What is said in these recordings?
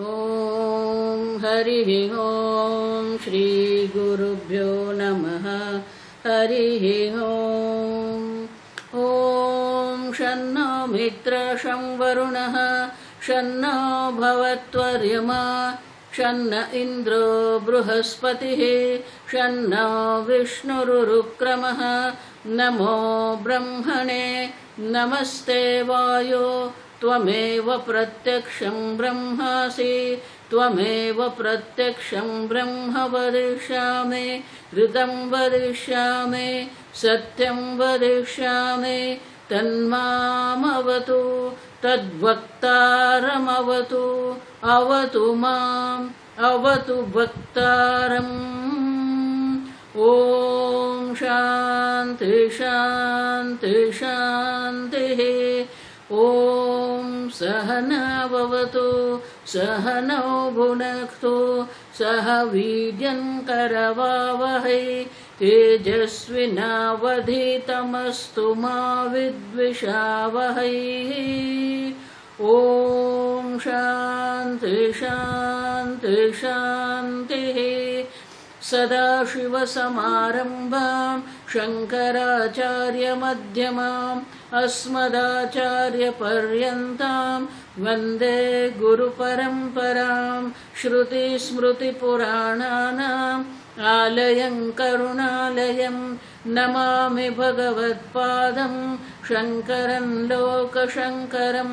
ॐ हरिः ॐ श्री गुरुभ्यो नमः। हरिः ॐ। ॐ शन्नो मित्रः शं वरुणः शन्नो भवत्वर्यमा शन्न इन्द्रो बृहस्पतिः शन्नो विष्णुरुक्रमः। नमो ब्रह्मणे नमस्ते वायो त्वमेव प्रत्यक्षं ब्रह्मासि त्वमेव प्रत्यक्षं ब्रह्म वदिष्यामि ऋतं वदिष्यामि सत्यं वदिष्यामि तन्मामवतु तद्वक्तारमवतु अवतु माम् अवतु वक्तारम्। ॐ शान्ति शान्ति शान्तिः। ॐ सहनाववतु सहनौ भुनक्तु सह वीर्यं करवावहै तेजस्विनावधीतमस्तु मा विद्विषावहै। ॐ शान्ति शान्ति शान्तिः। सदाशिवसमारम्भां शङ्कराचार्यमध्यमाम् अस्मदाचार्यपर्यन्तां वन्दे गुरुपरम्परां। श्रुतिस्मृतिपुराणानाम् आलयं करुणालयं नमामि भगवत्पादं शङ्करं लोकशङ्करं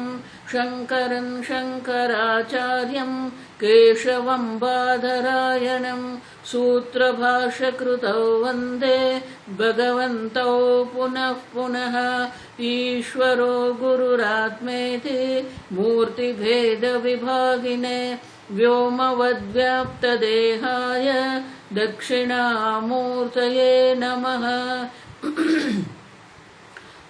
शङ्करं शङ्कराचार्यं केशवं बादरायणं सूत्रभाष्यकृतौ वन्दे भगवन्तौ पुनः पुनः। ईश्वरो गुरुरात्मेति मूर्तिभेदविभागिने व्योमवद्व्याप्तदेहाय दक्षिणामूर्तये नमः।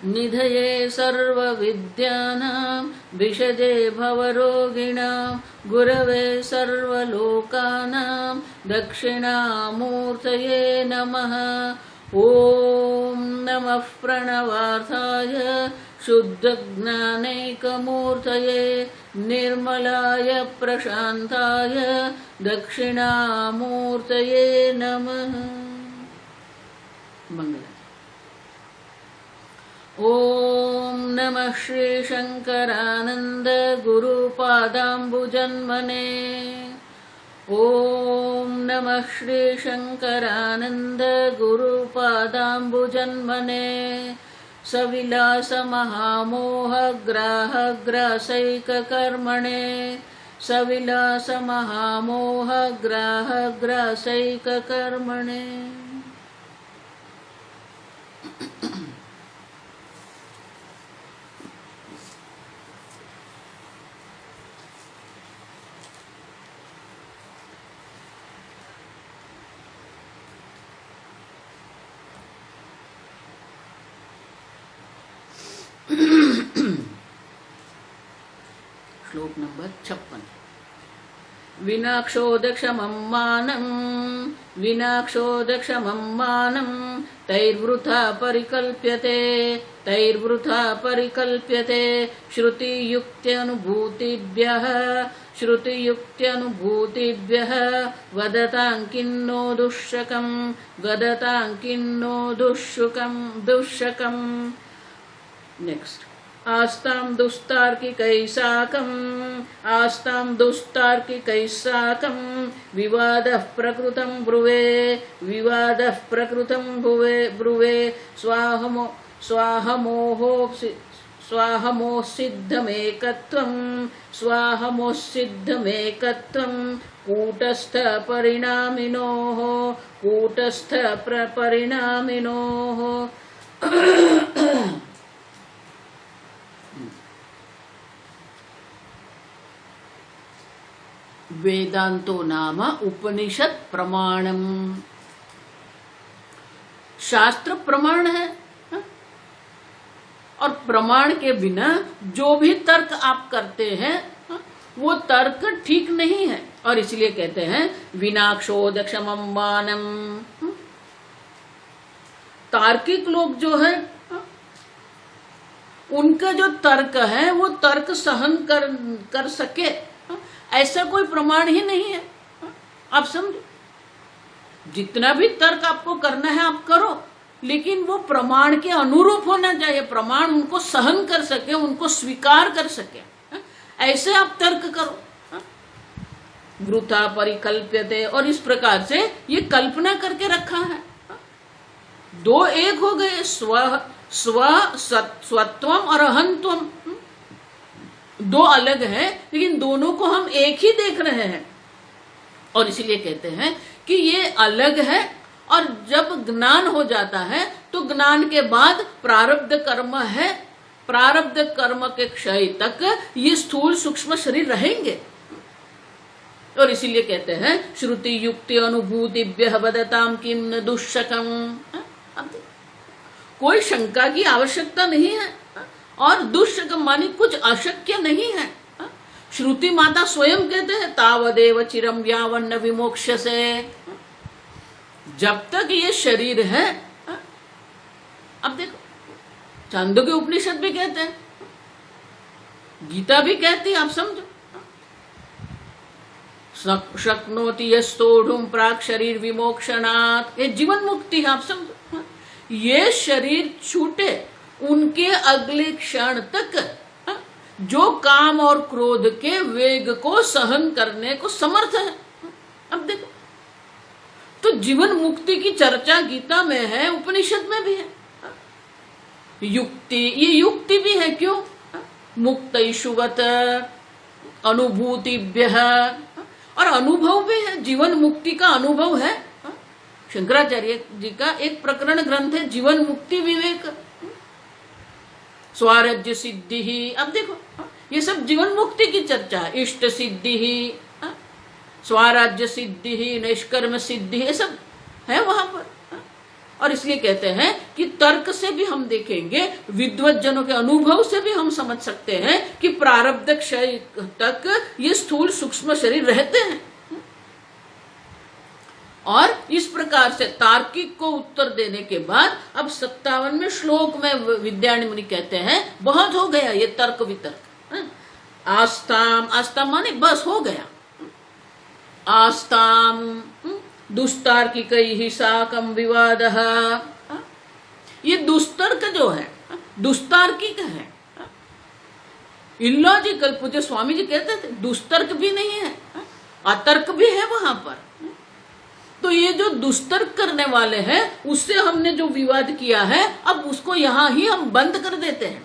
निधये सर्वविद्यानां विशदे भवरोगिणां गुरवे सर्वलोकानां दक्षिणामूर्तये नमः। ॐ नमः प्रणवार्थाय शुद्धज्ञानैकमूर्तये निर्मलाय प्रशान्ताय दक्षिणामूर्तये नमः। मंगलम्। ॐ नमः श्रीशङ्करानन्द गुरुपादाम्बुजन्मने। ॐ नमः श्रीशङ्करानन्द गुरुपादाम्बुजन्मने। सविलासमहामोहग्राहग्रासैककर्मणे सविलासमहामोहग्राहग्रासैककर्मणे। श्लोक नंबर 56। विनाक्षोदक्षमं मानं तैर्वृथा परिकल्प्यते श्रुतियुक्त्यनुभूतिभ्यः वदतां किन्नो दुःशकम्। नेक्स्ट। आस्तां दुस्तार्किकैः साकं विवादः प्रकृतं ब्रुवे स्वाहमोसिद्धमेकत्वं कूटस्थपरिणामिनोः। वेदांतो नाम उपनिषद प्रमाणम। शास्त्र प्रमाण है और प्रमाण के बिना जो भी तर्क आप करते हैं वो तर्क ठीक नहीं है, और इसलिए कहते हैं विनाक्षोदक्षमं मानम। तार्किक लोग जो है उनका जो तर्क है वो तर्क सहन कर सके, ऐसा कोई प्रमाण ही नहीं है। आप समझो, जितना भी तर्क आपको करना है आप करो, लेकिन वो प्रमाण के अनुरूप होना चाहिए, प्रमाण उनको सहन कर सके, उनको स्वीकार कर सके, ऐसे आप तर्क करो। वृथा परिकल्प्यते, और इस प्रकार से ये कल्पना करके रखा है। दो एक हो गए, स्वत्वम और अहंत्वम, दो अलग है, लेकिन दोनों को हम एक ही देख रहे हैं। और इसीलिए कहते हैं कि ये अलग है, और जब ज्ञान हो जाता है तो ज्ञान के बाद प्रारब्ध कर्म है, प्रारब्ध कर्म के क्षय तक ये स्थूल सूक्ष्म शरीर रहेंगे। और इसीलिए कहते हैं श्रुति युक्ति अनुभूतिभ्य वदताम किम न दुष्शकम। कोई शंका की आवश्यकता नहीं है, और दुष्शकम मानी कुछ अशक्य नहीं है। श्रुति माता स्वयं कहते हैं तावदेव चिरम व्यावन्न विमोक्ष्यसे, जब तक ये शरीर है। अब देखो, छांदोग्य उपनिषद भी कहते हैं, गीता भी कहती है, आप समझो, शक्नोति यस्तोढ़ुम प्राक शरीर विमोक्षणात्, ये जीवन मुक्ति है। आप समझो, ये शरीर छूटे उनके अगले क्षण तक जो काम और क्रोध के वेग को सहन करने को समर्थ है। अब देखो, तो जीवन मुक्ति की चर्चा गीता में है, उपनिषद में भी है। युक्ति, ये युक्ति भी है, क्यों? मुक्तैषुवत अनुभूतिभ्यः, और अनुभव भी है, जीवन मुक्ति का अनुभव है। शंकराचार्य जी का एक प्रकरण ग्रंथ है जीवन मुक्ति विवेक, स्वाराज्य सिद्धि ही। अब देखो, ये सब जीवन मुक्ति की चर्चा है। इष्ट सिद्धि ही, स्वाराज्य सिद्धि ही, निष्कर्म सिद्धि, ये सब है वहां पर। और इसलिए कहते हैं कि तर्क से भी हम देखेंगे, विद्वत जनों के अनुभव से भी हम समझ सकते हैं कि प्रारब्ध क्षय तक ये स्थूल सूक्ष्म शरीर रहते हैं। और इस प्रकार से तार्किक को उत्तर देने के बाद अब 57वें श्लोक में विद्यारण्य मुनि कहते हैं बहुत हो गया ये तर्क वितर्क। आस्ताम, आस्ताम माने बस हो गया। आस्ताम दुस्तार्किकैः साकं विवादः, ये दुस्तर्क जो है दुस्तार्किक है, इलॉजिकल। पूज्य स्वामी जी कहते थे दुस्तर्क भी नहीं है, अतर्क भी है वहां पर। तो ये जो दुस्तर्क करने वाले हैं उससे हमने जो विवाद किया है, अब उसको यहां ही हम बंद कर देते हैं,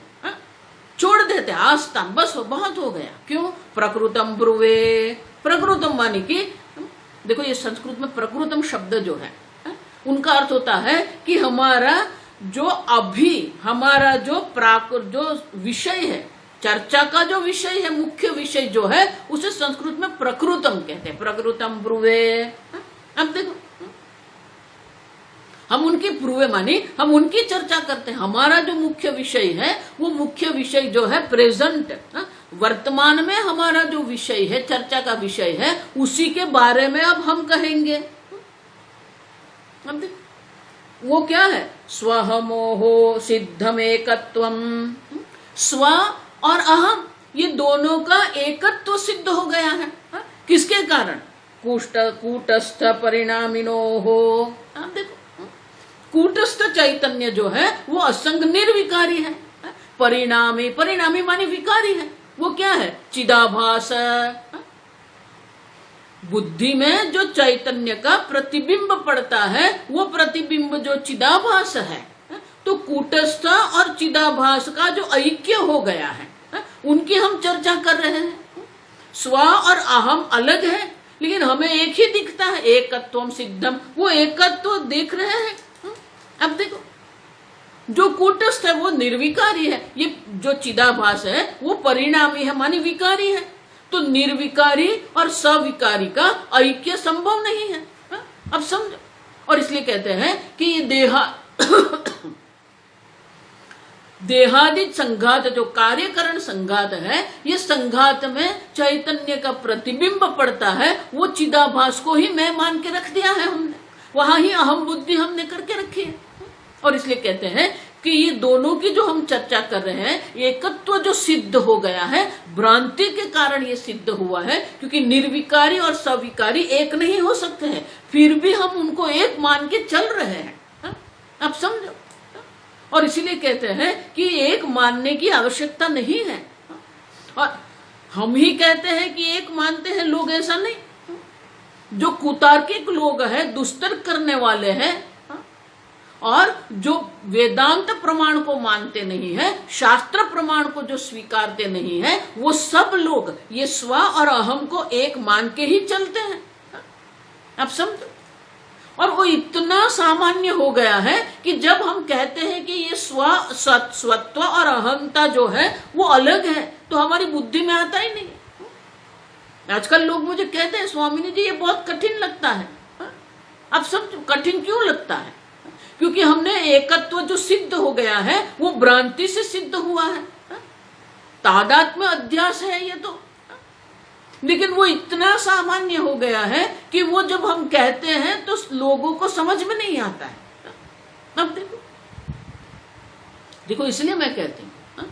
छोड़ देते हैं। आस्ताम, बस बहुत हो गया। क्यों? प्रकृतम ब्रुवे, प्रकृतम मानी कि देखो, ये संस्कृत में प्रकृतम शब्द जो है उनका अर्थ होता है कि हमारा जो जो विषय है, चर्चा का जो विषय है, मुख्य विषय जो है, उसे संस्कृत में प्रकृतम कहते हैं। प्रकृतम ब्रुवे। अब देखो, हम उनकी ब्रुवे मानी हम उनकी चर्चा करते हैं। हमारा जो मुख्य विषय है वो मुख्य विषय जो है प्रेजेंट, वर्तमान में हमारा जो विषय है, चर्चा का विषय है, उसी के बारे में अब हम कहेंगे। अब देखो वो क्या है? स्वहमोहो सिद्धमेकत्वम। स्व और अहम, ये दोनों का एकत्व सिद्ध हो गया है। किसके कारण? कूटस्थ परिणामिनो हो। आप देखो, कूटस्थ चैतन्य जो है वो असंग निर्विकारी है। परिणामी, परिणामी माने विकारी है। वो क्या है? चिदाभास। बुद्धि में जो चैतन्य का प्रतिबिंब पड़ता है वो प्रतिबिंब जो चिदाभास है। तो कूटस्थ और चिदाभास का जो ऐक्य हो गया है उनकी हम चर्चा कर रहे हैं। स्व और अहम अलग है, लेकिन हमें एक ही दिखता है। एकत्वम सिद्धम, वो एकत्व देख रहे हैं। अब देखो, जो कूटस्थ है वो निर्विकारी है, ये जो चिदाभास है वो परिणामी है मानी विकारी है। तो निर्विकारी और सविकारी का ऐक्य संभव नहीं है। अब समझो। और इसलिए कहते हैं कि ये देहादि संघात, जो कार्यकरण संघात है, ये संघात में चैतन्य का प्रतिबिंब पड़ता है, वो चिदाभास को ही मैं मान के रख दिया है हमने, वहां ही अहम बुद्धि हमने करके रखी है। और इसलिए कहते हैं कि ये दोनों की जो हम चर्चा कर रहे हैं, एकत्व जो सिद्ध हो गया है, भ्रांति के कारण ये सिद्ध हुआ है, क्योंकि निर्विकारी और सविकारी एक नहीं हो सकते हैं, फिर भी हम उनको एक मान के चल रहे हैं। अब समझो, और इसीलिए कहते हैं कि एक मानने की आवश्यकता नहीं है। और हम ही कहते हैं कि एक मानते हैं लोग, ऐसा नहीं। जो कुतार्किक लोग हैं, दुष्तर्क करने वाले हैं, और जो वेदांत प्रमाण को मानते नहीं है, शास्त्र प्रमाण को जो स्वीकारते नहीं है, वो सब लोग ये स्व और अहम को एक मान के ही चलते हैं। अब समझो, और वो इतना सामान्य हो गया है कि जब हम कहते हैं कि ये स्वत्व और अहंता जो है वो अलग है, तो हमारी बुद्धि में आता ही नहीं। आजकल लोग मुझे कहते हैं, स्वामी जी ये बहुत कठिन लगता है। अब समझो कठिन क्यों लगता है, क्योंकि हमने एकत्व जो सिद्ध हो गया है वो भ्रांति से सिद्ध हुआ है। तादात्म्य अध्यास है ये तो, लेकिन वो इतना सामान्य हो गया है कि वो जब हम कहते हैं तो लोगों को समझ में नहीं आता है। अब देखो इसलिए मैं कहती हूं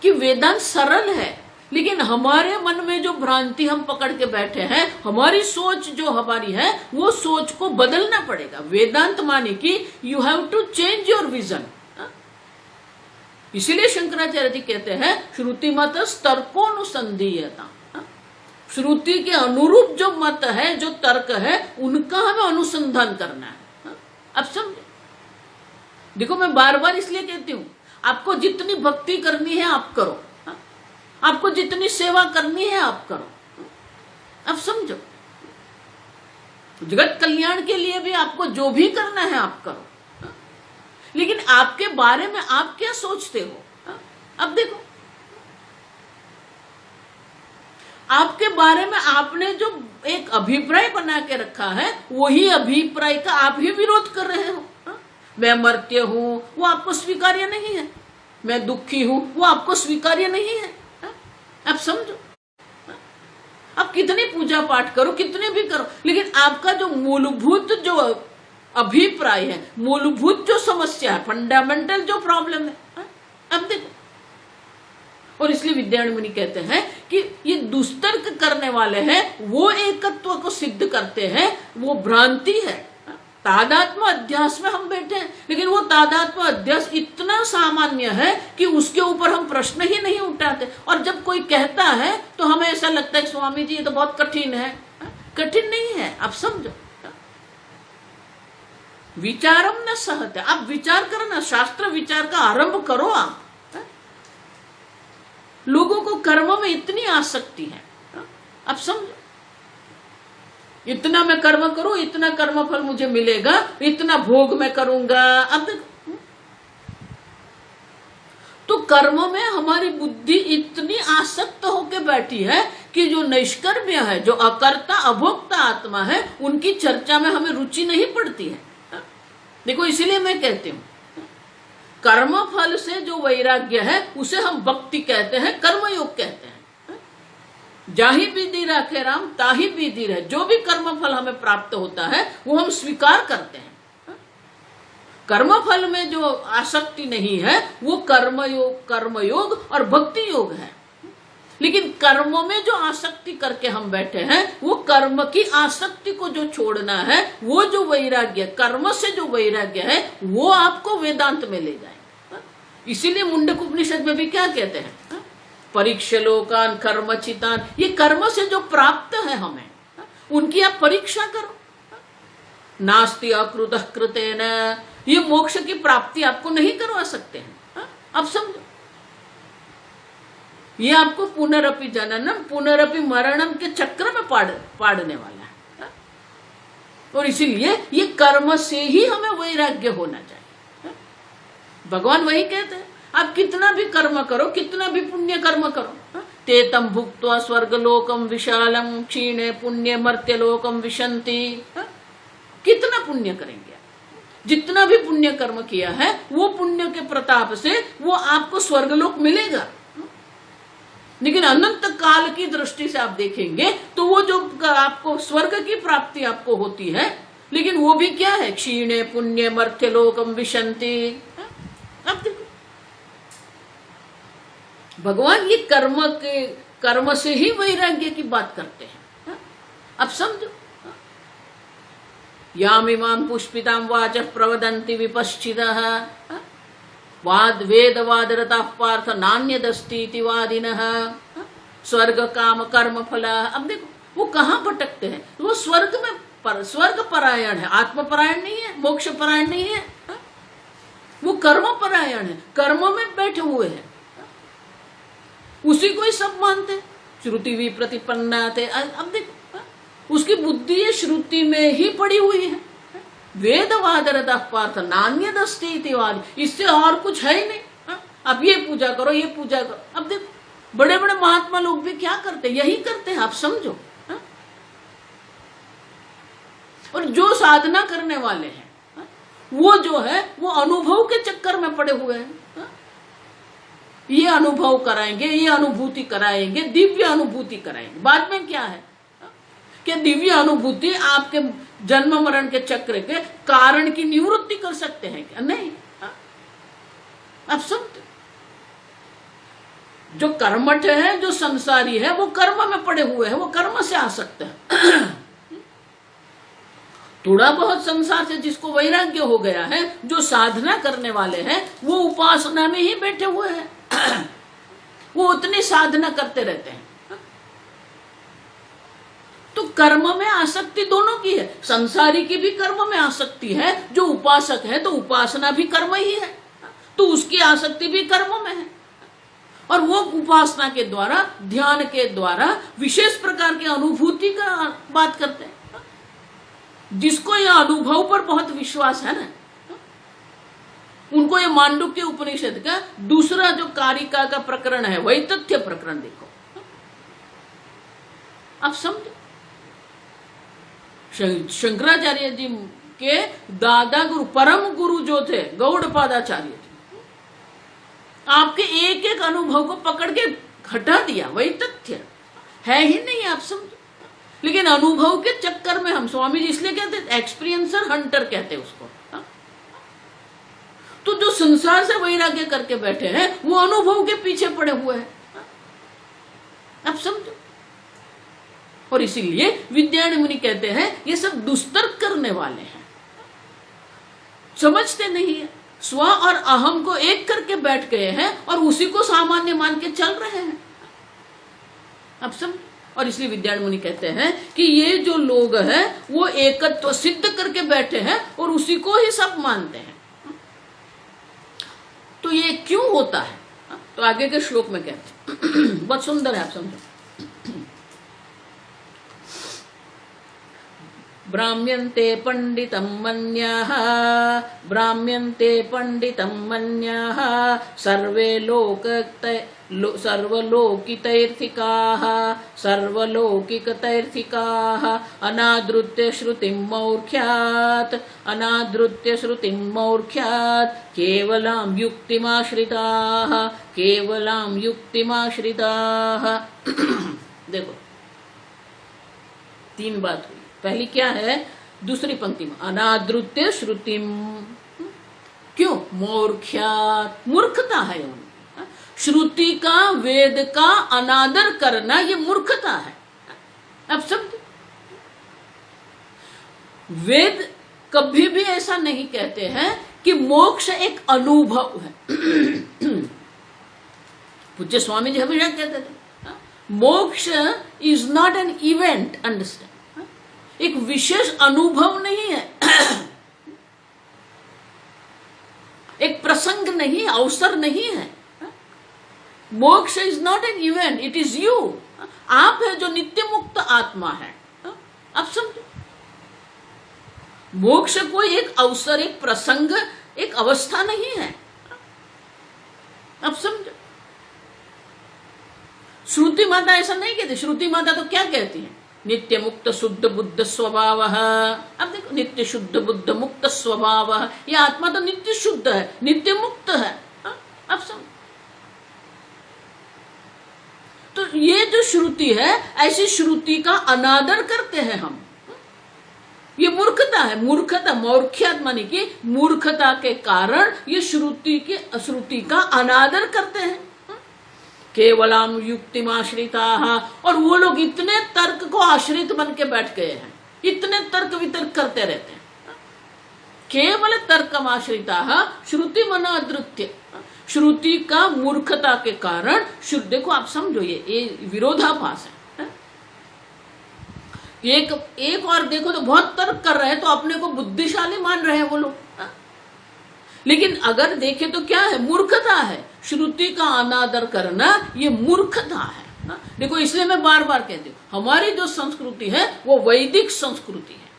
कि वेदांत सरल है, लेकिन हमारे मन में जो भ्रांति हम पकड़ के बैठे हैं, हमारी सोच जो हमारी है, वो सोच को बदलना पड़ेगा। वेदांत माने कि you have to change your vision. इसीलिए शंकराचार्य जी कहते हैं श्रुति मत तर्कोनुसंधीयता। श्रुति के अनुरूप जो मत है, जो तर्क है, उनका हमें अनुसंधान करना है। अब समझे, देखो मैं बार बार इसलिए कहती हूं, आपको जितनी भक्ति करनी है आप करो, आपको जितनी सेवा करनी है आप करो। अब समझो, जगत कल्याण के लिए भी आपको जो भी करना है आप करो, लेकिन आपके बारे में आप क्या सोचते हो। अब देखो, आपके बारे में आपने जो एक अभिप्राय बना के रखा है, वही अभिप्राय का आप ही विरोध कर रहे हो। मैं मर्त्य हूं, वो आपको स्वीकार्य नहीं है। मैं दुखी हूं, वो आपको स्वीकार्य नहीं है। अब समझो, आप कितनी पूजा पाठ करो, कितने भी करो, लेकिन आपका जो मूलभूत जो अभिप्राय है, मूलभूत जो समस्या है, फंडामेंटल जो प्रॉब्लम है, अब देखो। और इसलिए विद्यारण्य मुनि कहते हैं कि ये दुष्तर्क करने वाले हैं, वो एकत्व को सिद्ध करते हैं, वो भ्रांति है। तादात्म्य अध्यास में हम बैठे हैं, लेकिन वो तादात्म्य अध्यास इतना सामान्य है कि उसके ऊपर हम प्रश्न ही नहीं उठाते। और जब कोई कहता है तो हमें ऐसा लगता है कि स्वामी जी ये तो बहुत कठिन है। कठिन नहीं है, आप समझो। विचारम न सहते, आप विचार करना, शास्त्र विचार का आरंभ करो। आप लोगों को कर्म में इतनी आसक्ति है, अब समझो, इतना मैं कर्म करूं, इतना कर्म फल मुझे मिलेगा, इतना भोग मैं करूंगा। अब देखो, तो कर्म में हमारी बुद्धि इतनी आसक्त होकर बैठी है कि जो निष्कर्म्य है, जो अकर्ता अभोक्ता आत्मा है, उनकी चर्चा में हमें रुचि नहीं पड़ती है। देखो इसलिए मैं कहती हूं, कर्म फल से जो वैराग्य है उसे हम भक्ति कहते हैं, कर्मयोग कहते हैं। जाही विधि रखे राम ताही विधि रहे, जो भी कर्म फल हमें प्राप्त होता है वो हम स्वीकार करते हैं। कर्म फल में जो आसक्ति नहीं है वो कर्मयोग और भक्ति योग है। लेकिन कर्मों में जो आसक्ति करके हम बैठे हैं, वो कर्म की आसक्ति को जो छोड़ना है, वो जो वैराग्य, कर्म से जो वैराग्य है, वो आपको वेदांत में ले जाए। इसीलिए मुंडक उपनिषद में भी क्या कहते हैं, परीक्षलोकान कर्मचितान, ये कर्म से जो प्राप्त है हमें, उनकी आप परीक्षा करो। नास्ति अकृतः कृतेन, ये मोक्ष की प्राप्ति आपको नहीं करवा सकते हैं। अब समझो, ये आपको पुनरपि जननम पुनरपि मरणम के चक्र में पाड़ने वाला है। और इसीलिए ये कर्म से ही हमें वैराग्य होना चाहिए। भगवान वही कहते हैं, आप कितना भी कर्म करो, कितना भी पुण्य कर्म करो, तेतम भुक्त्वा स्वर्गलोकम विशालम क्षीणे पुण्य मर्त्यलोकम विशंति। कितना पुण्य करेंगे, जितना भी पुण्य कर्म किया है, वो पुण्य के प्रताप से वो आपको स्वर्गलोक मिलेगा। लेकिन अनंत काल की दृष्टि से आप देखेंगे तो वो जो आपको स्वर्ग की प्राप्ति आपको होती है, लेकिन वो भी क्या है, क्षीणे पुण्य मर्त्यलोकम विशंति। भगवान ये कर्म से ही वैराग्य की बात करते हैं। अब समझो, यामिमां पुष्पितां वाचः प्रवदन्ति विपश्चितः वाद वेद वादरताः पार्थ नान्यदस्ति इति वादिनः स्वर्ग काम कर्म फल। अब देखो वो कहाँ भटकते हैं, वो स्वर्ग में स्वर्ग परायण है, आत्म परायण नहीं है, मोक्ष परायण नहीं है, वो कर्म परायण है, कर्म में बैठे हुए हैं, उसी को ही सब मानते हैं। श्रुति भी प्रतिपन्ना थे। अब देखो उसकी बुद्धि ये श्रुति में ही पड़ी हुई है। वेदवादरता पार्थ नान्यदस्ति इति वाद, इससे और कुछ है ही नहीं। अब ये पूजा करो, ये पूजा करो। अब देखो बड़े बड़े महात्मा लोग भी क्या करते हैं, यही करते हैं, आप समझो। और जो साधना करने वाले हैं वो जो है वो अनुभव के चक्कर में पड़े हुए हैं। ये अनुभव कराएंगे, ये अनुभूति कराएंगे, दिव्य अनुभूति कराएंगे। बाद में क्या है कि दिव्य अनुभूति आपके जन्म मरण के चक्र के कारण की निवृत्ति कर सकते हैं क्या? नहीं। आप समझते, जो कर्मठ है, जो संसारी है, वो कर्म में पड़े हुए हैं, वो कर्म से आ सकते हैं। थोड़ा बहुत संसार से जिसको वैराग्य हो गया है, जो साधना करने वाले हैं, वो उपासना में ही बैठे हुए हैं। वो उतनी साधना करते रहते हैं। तो कर्म में आसक्ति दोनों की है, संसारी की भी कर्म में आसक्ति है, जो उपासक है तो उपासना भी कर्म ही है, तो उसकी आसक्ति भी कर्म में है। और वो उपासना के द्वारा, ध्यान के द्वारा विशेष प्रकार की अनुभूति का बात करते हैं। जिसको यह अनुभव पर बहुत विश्वास है ना, उनको ये मांडुक्य उपनिषद का दूसरा जो कारिका का प्रकरण है, वही तथ्य प्रकरण देखो। आप समझो, शंकराचार्य जी के दादा गुरु, परम गुरु जो थे गौड़पादाचार्य जी, आपके एक एक अनुभव को पकड़ के हटा दिया, वही तथ्य है ही नहीं। आप समझो, लेकिन अनुभव के चक्कर में हम, स्वामी जी इसलिए कहते एक्सपीरियंसर हंटर कहते हैं उसको। तो जो संसार से वैराग्य करके बैठे हैं वो अनुभव के पीछे पड़े हुए हैं। अब समझो, और इसीलिए विद्यारण्य मुनि कहते हैं ये सब दुष्तर्क करने वाले हैं, समझते नहीं है, स्व और अहम को एक करके बैठ गए हैं और उसी को सामान्य मान के चल रहे हैं। अब समझो, और इसलिए विद्यारण्य मुनि कहते हैं कि ये जो लोग हैं वो एकत्व सिद्ध करके बैठे हैं और उसी को ही सब मानते हैं। तो ये क्यों होता है, तो आगे के श्लोक में कहते हैं, बहुत सुंदर है, आप समझो। ब्राह्म्यन्ते पंडितं मन्याः, ब्राह्म्यन्ते पंडितं मन्याः, सर्वलोकितैर्थिकाः, सर्वलौकिकतैर्थिकाः, अनादृत्य श्रुतिं मौर्ख्यात्, अनादृत्य श्रुतिं मौर्ख्यात्, केवलां युक्तिमाश्रिताः, केवलां युक्तिमाश्रिताः। देखो तीन बात हुई। पहली क्या है, दूसरी पंक्ति में अनादृत्य श्रुतिम, क्यों? मूर्ख्यात, मूर्खता है उनकी। श्रुति का, वेद का अनादर करना ये मूर्खता है। अब समझो, वेद कभी भी ऐसा नहीं कहते हैं कि मोक्ष एक अनुभव है। पूज्य स्वामी जी हमेशा कहते थे मोक्ष is not an event, understand, एक विशेष अनुभव नहीं है, एक प्रसंग नहीं, अवसर नहीं है। मोक्ष is not an event, it is you. आप है जो नित्य मुक्त आत्मा है। अब समझो, मोक्ष कोई एक अवसर, एक प्रसंग, एक अवस्था नहीं है। अब समझो, श्रुति माता ऐसा नहीं कहती। श्रुति माता तो क्या कहती है? नित्य मुक्त शुद्ध बुद्ध स्वभाव। अब देखो, नित्य शुद्ध बुद्ध मुक्त स्वभाव, ये आत्मा तो नित्य शुद्ध है, नित्य मुक्त है। अब समझ, तो ये जो श्रुति है, ऐसी श्रुति का अनादर करते हैं हम। ये मूर्खता है। मूर्खता, मौर्ख्यात माने कि मूर्खता के कारण ये श्रुति का अनादर करते हैं। केवलम युक्तिमाश्रिता, और वो लोग इतने तर्क को आश्रित बन के बैठ गए हैं, इतने तर्क वितर्क करते रहते हैं। केवल तर्कमाश्रिता श्रुति मनादृत्य, श्रुति का मूर्खता के कारण, देखो आप समझो ये विरोधाभास है। एक और देखो तो बहुत तर्क कर रहे हैं तो अपने को बुद्धिशाली मान रहे हैं वो लोग, लेकिन अगर देखें तो क्या है, मूर्खता है। श्रुति का अनादर करना ये मूर्खता है। देखो इसलिए मैं बार बार कहती हूँ, हमारी जो संस्कृति है वो वैदिक संस्कृति है,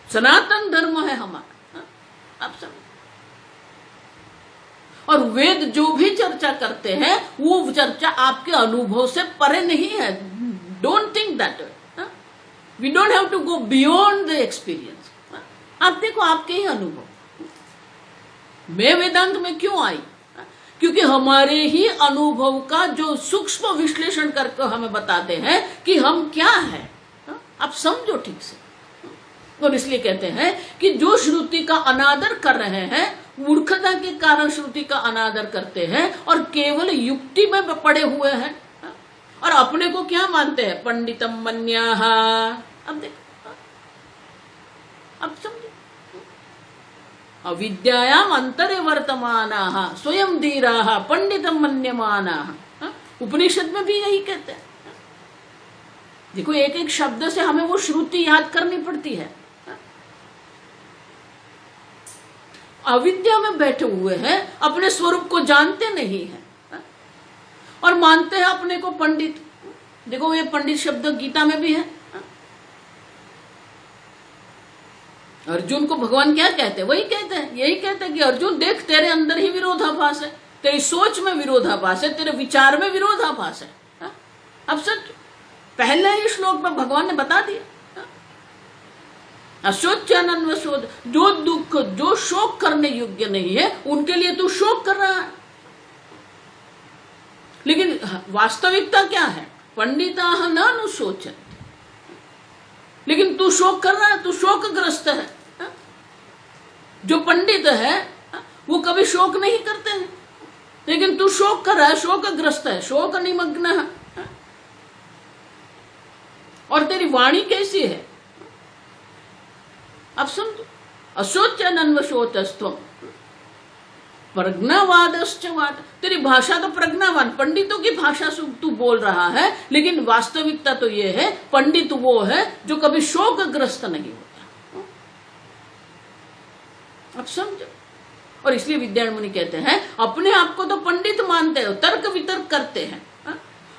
सनातन धर्म है हमारा, आप समझ। और वेद जो भी चर्चा करते हैं वो चर्चा आपके अनुभव से परे नहीं है। Don't think that we don't have to go beyond the experience. आप देखो आपके ही अनुभव। मैं वेदांत में क्यों आई? क्योंकि हमारे ही अनुभव का जो सूक्ष्म विश्लेषण करके हमें बताते हैं कि हम क्या है। आप समझो ठीक से। और इसलिए कहते हैं कि जो श्रुति का अनादर कर रहे हैं, मूर्खता के कारण श्रुति का अनादर करते हैं और केवल युक्ति में पड़े हुए हैं और अपने को क्या मानते हैं, पंडितम मन्याः। अब देखो, अब समझो, अविद्यायाम अंतरे वर्तमानाः स्वयं धीराः पंडितम मन्यमानाः। उपनिषद में भी यही कहते हैं। देखो एक एक शब्द से हमें वो श्रुति याद करनी पड़ती है। अविद्या में बैठे हुए हैं, अपने स्वरूप को जानते नहीं हैं और मानते हैं अपने को पंडित। देखो ये पंडित शब्द गीता में भी है। अर्जुन को भगवान क्या कहते हैं? वही कहते हैं, यही कहते हैं कि अर्जुन देख तेरे अंदर ही विरोधाभास है, तेरी सोच में विरोधाभास है, तेरे विचार में विरोधाभास है। अब सच पहले ही श्लोक में भगवान ने बता दिया, अशोच्यानन्वशोध, जो दुख जो शोक करने योग्य नहीं है उनके लिए तू शोक कर रहा है। लेकिन वास्तविकता क्या है? पंडिताः न अनुशोचन्ते, लेकिन तू शोक कर रहा है, तू शोकग्रस्त है। जो पंडित है वो कभी शोक नहीं करते हैं, लेकिन तू शोक कर रहा है, शोकग्रस्त है, शोक निमग्न है। और तेरी वाणी कैसी है? अब समझो, अशोचनन्वशोचस्त्वम् प्रज्ञावादश्च वाद। तेरी भाषा तो प्रज्ञावान, पंडितों की भाषा से तू बोल रहा है, लेकिन वास्तविकता तो ये है पंडित वो है जो कभी शोकग्रस्त नहीं होता। अब समझो। और इसलिए विद्यारण्य मुनि कहते हैं अपने आप को तो पंडित मानते हो, तर्क वितर्क करते हैं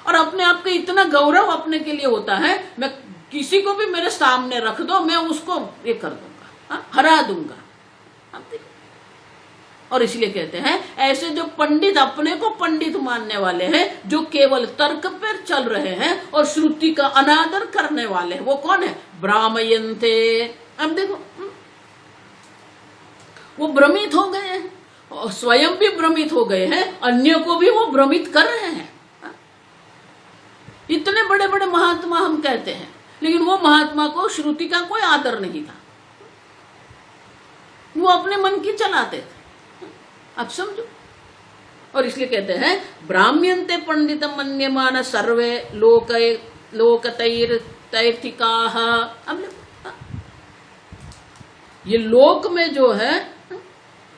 और अपने आप के इतना गौरव अपने के लिए होता है, मैं किसी को भी मेरे सामने रख दो मैं उसको ये कर दूंगा, हरा दूंगा। और इसलिए कहते हैं ऐसे जो पंडित अपने को पंडित मानने वाले हैं, जो केवल तर्क पर चल रहे हैं और श्रुति का अनादर करने वाले हैं, वो कौन है? भ्रामयन्ते। अब देखो वो भ्रमित हो गए हैं और स्वयं भी भ्रमित हो गए हैं, अन्य को भी वो भ्रमित कर रहे हैं। इतने बड़े बड़े महात्मा हम कहते हैं, लेकिन वो महात्मा को श्रुति का कोई आदर नहीं था, वो अपने मन की चलाते थे। अब समझो। और इसलिए कहते हैं ब्राह्म्यन्ते पंडितम मन्यमान सर्वे लोकतैर्थिकाः। अब ये लोक में जो है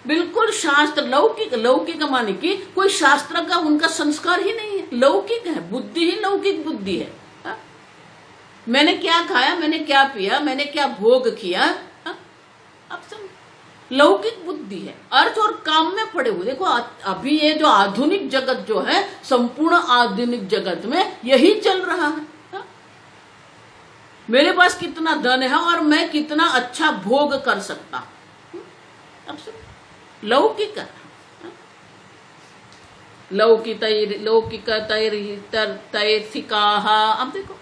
बिल्कुल शास्त्र लौकिक माने कि कोई शास्त्र का उनका संस्कार ही नहीं है, लौकिक है, बुद्धि ही लौकिक बुद्धि है। मैंने क्या खाया, मैंने क्या पिया, मैंने क्या भोग किया, अब समझ, लौकिक बुद्धि है, अर्थ और काम में पड़े हुए। देखो अभी ये जो आधुनिक जगत जो है, संपूर्ण आधुनिक जगत में यही चल रहा है। मेरे पास कितना धन है और मैं कितना अच्छा भोग कर सकता हूं, अब लौकिक लौकिकतैर्थिकाः। अब देखो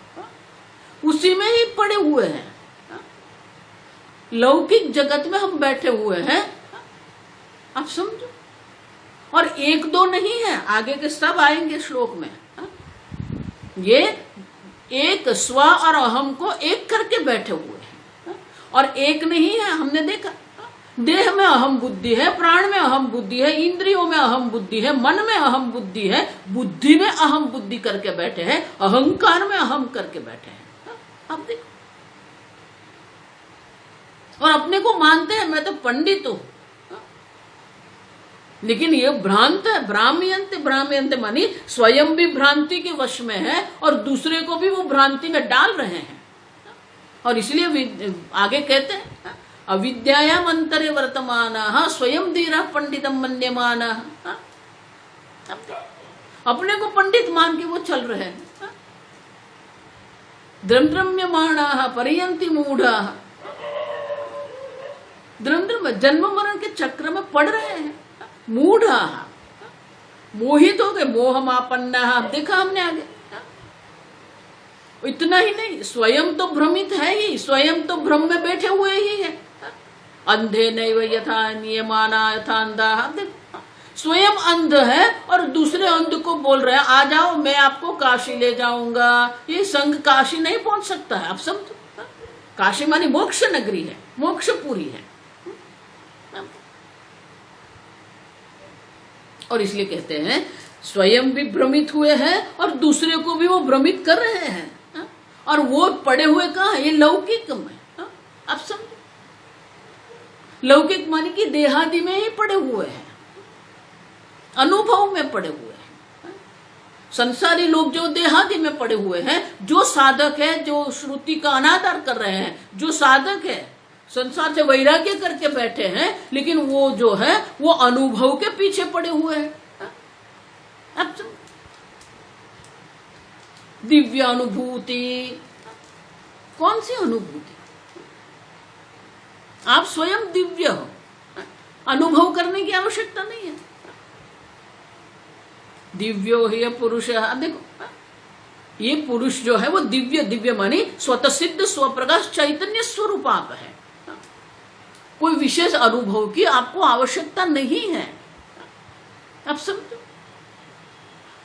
उसी में ही पड़े हुए हैं, लौकिक जगत में हम बैठे हुए हैं। आप समझो। और एक दो नहीं है, आगे के सब आएंगे श्लोक में। ये एक स्व और अहम को एक करके बैठे हुए हैं और एक नहीं है, हमने देखा। देह में अहम बुद्धि है, प्राण में अहम बुद्धि है, इंद्रियों में अहम बुद्धि है, मन में अहम बुद्धि है, बुद्धि में अहम बुद्धि करके बैठे हैं, अहंकार में अहम करके बैठे हैं। अब देखो, और अपने को मानते हैं मैं तो पंडित हूं, लेकिन ये भ्रांत है। भ्राम्यंत मानी स्वयं भी भ्रांति के वश में है और दूसरे को भी वो भ्रांति में डाल रहे हैं। और इसलिए आगे कहते हैं अविद्यायाम अंतरे वर्तमान स्वयं धीरा पंडितम मन्यमान। अपने को पंडित मान के वो चल रहे हैं। द्रम्यमाणा परियंति मूढ़ा, जन्म मरण के चक्र में पड़ रहे हैं। मूढ़ा, मोहित हो गए, मोहमापन्ना। देखा हमने आगे। इतना ही नहीं, स्वयं तो भ्रमित है ही, स्वयं तो भ्रम में बैठे हुए ही है। अंधे नैव यथा नियमाना यथा अंधा। स्वयं अंध है और दूसरे अंध को बोल रहे हैं आ जाओ मैं आपको काशी ले जाऊंगा। ये संघ काशी नहीं पहुंच सकता है। आप समझो, काशी मानी मोक्ष नगरी है, मोक्षपुरी है। और इसलिए कहते हैं स्वयं भी भ्रमित हुए हैं और दूसरे को भी वो भ्रमित कर रहे हैं। और वो पड़े हुए कहाँ है? ये लौकिक में। आप समझो, लौकिक मानी कि देहादि में ही पड़े हुए हैं, अनुभव में पड़े हुए हैं। संसारी लोग जो देहादि में पड़े हुए हैं, जो साधक है, जो श्रुति का अनादर कर रहे हैं, जो साधक है, संसार से वैराग्य करके बैठे हैं, लेकिन वो जो है वो अनुभव के पीछे पड़े हुए हैं। अब दिव्य अनुभूति, कौन सी अनुभूति? आप स्वयं दिव्य हो, अनुभव करने की आवश्यकता नहीं है। दिव्यो ही पुरुष। देखो, ये पुरुष जो है वो दिव्य मानी स्वतः सिद्ध स्वप्रकाश चैतन्य स्वरूप आप है। कोई विशेष अनुभव की आपको आवश्यकता नहीं है। आप समझो,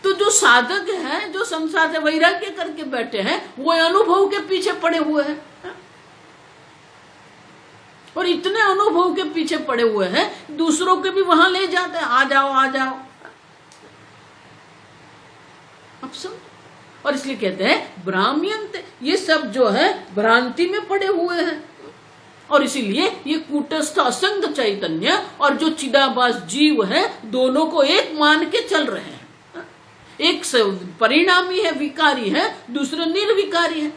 तो जो साधक है, जो संसार से वैराग्य करके बैठे हैं, वो अनुभव के पीछे पड़े हुए हैं। और इतने अनुभव के पीछे पड़े हुए हैं, दूसरों के भी वहां ले जाते हैं, आ जाओ आ जाओ। आप समझो, और इसलिए कहते हैं भ्राम्यंत, ये सब जो है भ्रांति में पड़े हुए हैं। और इसीलिए ये कूटस्थ असंग चैतन्य और जो चिदाभास जीव है, दोनों को एक मान के चल रहे हैं। एक परिणामी है, विकारी है, दूसरा निर्विकारी है,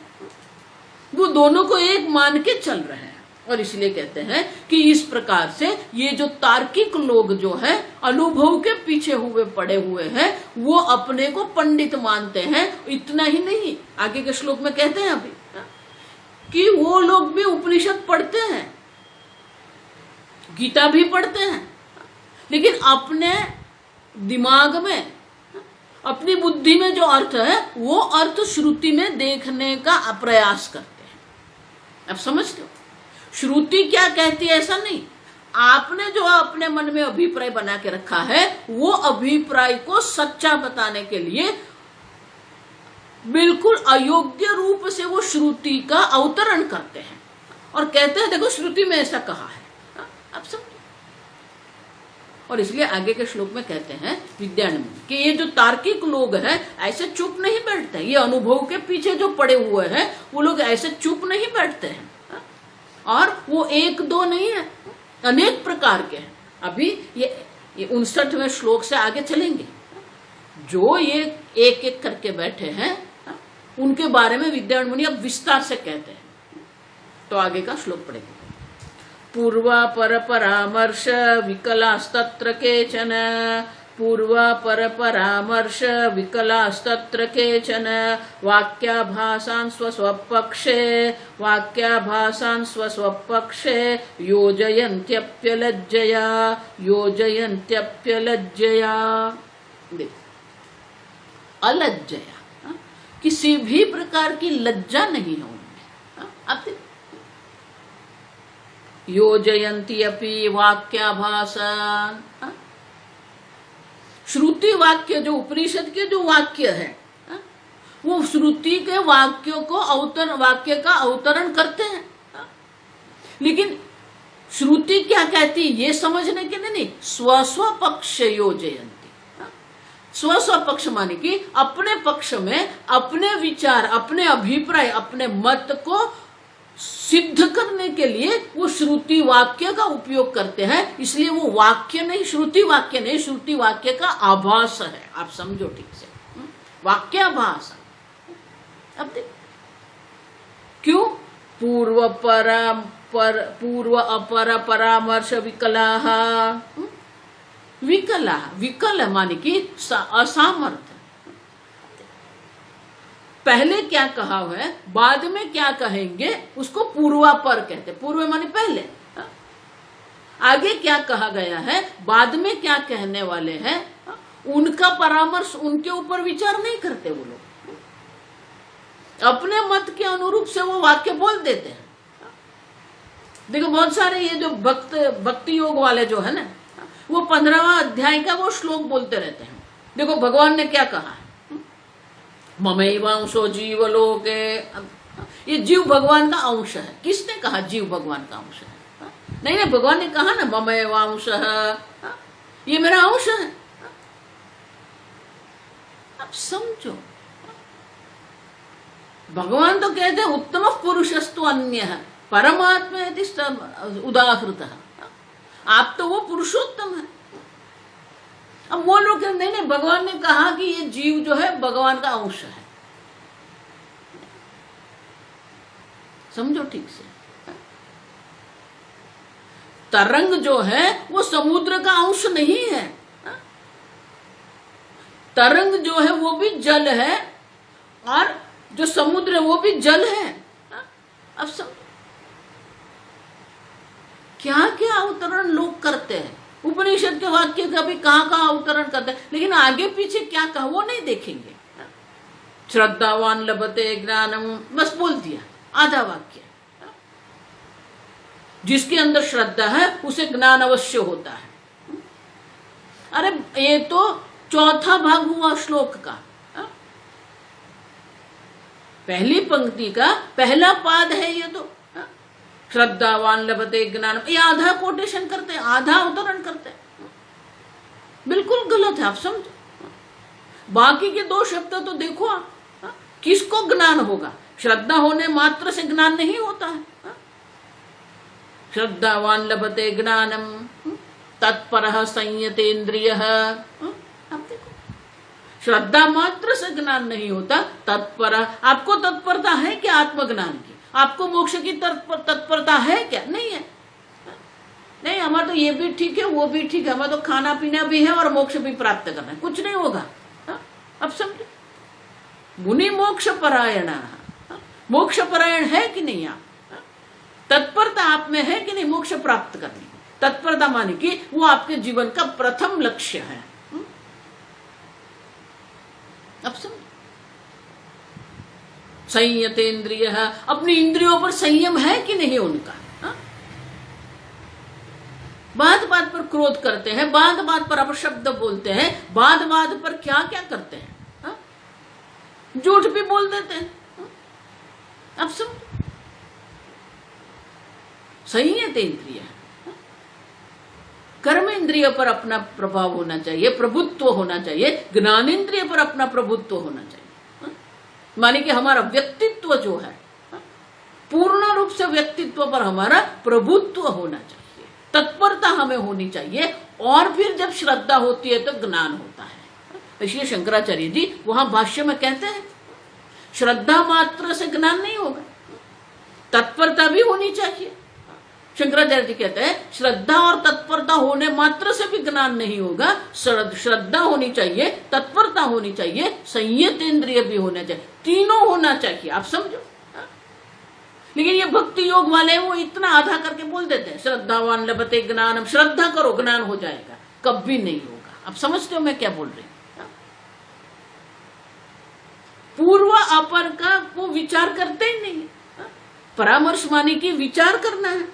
वो दोनों को एक मान के चल रहे हैं। और इसलिए कहते हैं कि इस प्रकार से ये जो तार्किक लोग जो है अनुभव के पीछे हुए पड़े हुए हैं, वो अपने को पंडित मानते हैं। इतना ही नहीं, आगे के श्लोक में कहते हैं अभी कि वो लोग भी उपनिषद पढ़ते हैं, गीता भी पढ़ते हैं, लेकिन अपने दिमाग में, अपनी बुद्धि में जो अर्थ है वो अर्थ श्रुति में देखने का प्रयास करते हैं। अब समझते हो, श्रुति क्या कहती है ऐसा नहीं, आपने जो अपने मन में अभिप्राय बना के रखा है, वो अभिप्राय को सच्चा बताने के लिए बिल्कुल अयोग्य रूप से वो श्रुति का अवतरण करते हैं और कहते हैं देखो श्रुति में ऐसा कहा है। आप समझो, और इसलिए आगे के श्लोक में कहते हैं विद्यारण्य कि ये जो तार्किक लोग हैं ऐसे चुप नहीं बैठते। ये अनुभव के पीछे जो पड़े हुए हैं वो लोग ऐसे चुप नहीं बैठते हैं। और वो एक दो नहीं है, अनेक प्रकार के हैं। अभी ये 59वें श्लोक से आगे चलेंगे, जो ये एक एक करके बैठे हैं उनके बारे में विद्यारण्य मुनि अब विस्तार से कहते हैं। तो आगे का श्लोक पढ़ेंगे। पूर्वा पर परामर्श विकलास्तत्र केचन, पूर्वा पर परामर्श विकलास्तत्र केचन, वाक्याभासान् स्वस्वपक्षे वाक्याभासान् स्वस्वपक्षे योजयन्त्यप्यलज्जया योजयन्त्यप्यलज्जया। अलज्जया, किसी भी प्रकार की लज्जा नहीं है उनमें। अब योजयन्ति अपि वाक्याभासान्, श्रुति वाक्य जो उपनिषद के जो वाक्य है वो श्रुति के वाक्यों को वाक्य का अवतरण करते हैं, लेकिन श्रुति क्या कहती ये समझने के लिए नहीं, स्व पक्ष योजयंती। स्व पक्ष माने कि अपने पक्ष में अपने विचार, अपने अभिप्राय, अपने मत को सिद्ध करने के लिए वो श्रुति वाक्य का उपयोग करते हैं। इसलिए वो वाक्य नहीं, श्रुति वाक्य नहीं, श्रुति वाक्य का आभास है। आप समझो ठीक से, वाक्य आभास। अब देखो क्यों पूर्व अपर परामर्श विकलाः, विकल माने कि असामर्थ। पहले क्या कहा हुआ है, बाद में क्या कहेंगे उसको पूर्वापर कहते। पूर्व माने पहले, आगे क्या कहा गया है, बाद में क्या कहने वाले हैं, उनका परामर्श, उनके ऊपर विचार नहीं करते वो लोग। अपने मत के अनुरूप से वो वाक्य बोल देते हैं। देखो बहुत सारे ये जो भक्ति योग वाले जो है ना, वो 15वां अध्याय का वो श्लोक बोलते रहते हैं। देखो भगवान ने क्या कहा है, ममैवांशो जीवलोके, ये जीव भगवान का अंश है। किसने कहा जीव भगवान का अंश है? नहीं नहीं, भगवान ने कहा ना ममैवांश, ये मेरा अंश है। अब समझो, भगवान तो कहते हैं उत्तम पुरुषस्तु अन्य है परमात्मा उदाहृत। आप तो वो पुरुषोत्तम है। अब वो लोग नहीं नहीं, भगवान ने कहा कि ये जीव जो है भगवान का अंश है। समझो ठीक से, तरंग जो है वो समुद्र का अंश नहीं है। तरंग जो है वो भी जल है, और जो समुद्र है वो भी जल है। अब समझो क्या क्या अवतरण लोग करते हैं। उपनिषद के वाक्य का भी कहाँ अवतरण करते हैं, लेकिन आगे पीछे क्या कहा वो नहीं देखेंगे। श्रद्धावान लभते ज्ञानम, बस बोल दिया आधा वाक्य। जिसके अंदर श्रद्धा है उसे ज्ञान अवश्य होता है। अरे ये तो चौथा भाग हुआ श्लोक का, पहली पंक्ति का पहला पाद है ये तो। श्रद्धावान लभते ज्ञान, ये आधा कोटेशन करते हैं, आधा अवतरण करते हैं। बिल्कुल गलत है। आप समझो, बाकी के 2 शब्द तो देखो आप, किसको ज्ञान होगा? श्रद्धा होने मात्र से ज्ञान नहीं होता है। श्रद्धावान लभते ज्ञानम तत्परः संयतेन्द्रियः। आप देखो, श्रद्धा मात्र से ज्ञान नहीं होता, तत्पर। आपको तत्परता है क्या आत्मज्ञान की? आपको मोक्ष की तत्परता है क्या? नहीं है। नहीं, हमारा तो ये भी ठीक है, वो भी ठीक है, हमारा तो खाना पीना भी है और मोक्ष भी प्राप्त करना है, कुछ नहीं होगा। अब समझो, मुनि मोक्ष परायण, मोक्ष परायण है कि नहीं आप? तत्परता आप में है कि नहीं मोक्ष प्राप्त करने की? तत्परता माने कि वो आपके जीवन का प्रथम लक्ष्य है। अब समझो, संयतेन्द्रिय, अपनी इंद्रियों पर संयम है कि नहीं उनका? बात बात पर क्रोध करते हैं, बात बात पर अपशब्द बोलते हैं, बात बात पर क्या क्या करते हैं, झूठ भी बोल देते हैं। अब समझो, संयतेन्द्रिय, कर्म इंद्रिय पर अपना प्रभाव होना चाहिए, प्रभुत्व होना चाहिए, ज्ञानेन्द्रिय पर अपना प्रभुत्व होना चाहिए। माने कि हमारा व्यक्तित्व जो है, पूर्ण रूप से व्यक्तित्व पर हमारा प्रभुत्व होना चाहिए, तत्परता हमें होनी चाहिए, और फिर जब श्रद्धा होती है तो ज्ञान होता है। इसलिए शंकराचार्य जी वहां भाष्य में कहते हैं, श्रद्धा मात्र से ज्ञान नहीं होगा, तत्परता भी होनी चाहिए। शंकराचार्य जी कहते हैं श्रद्धा और तत्परता होने मात्र से भी ज्ञान नहीं होगा, श्रद्धा होनी चाहिए, तत्परता होनी चाहिए, संयत इंद्रिय भी होना चाहिए, तीनों होना चाहिए। आप समझो, लेकिन ये भक्ति योग वाले वो इतना आधा करके बोल देते हैं, श्रद्धावान लभते ज्ञानम, श्रद्धा करो ज्ञान हो जाएगा, कभी नहीं होगा। आप समझते हो मैं क्या बोल रही हूं? पूर्व अपर का वो विचार करते ही नहीं। परामर्श माने कि विचार करना है,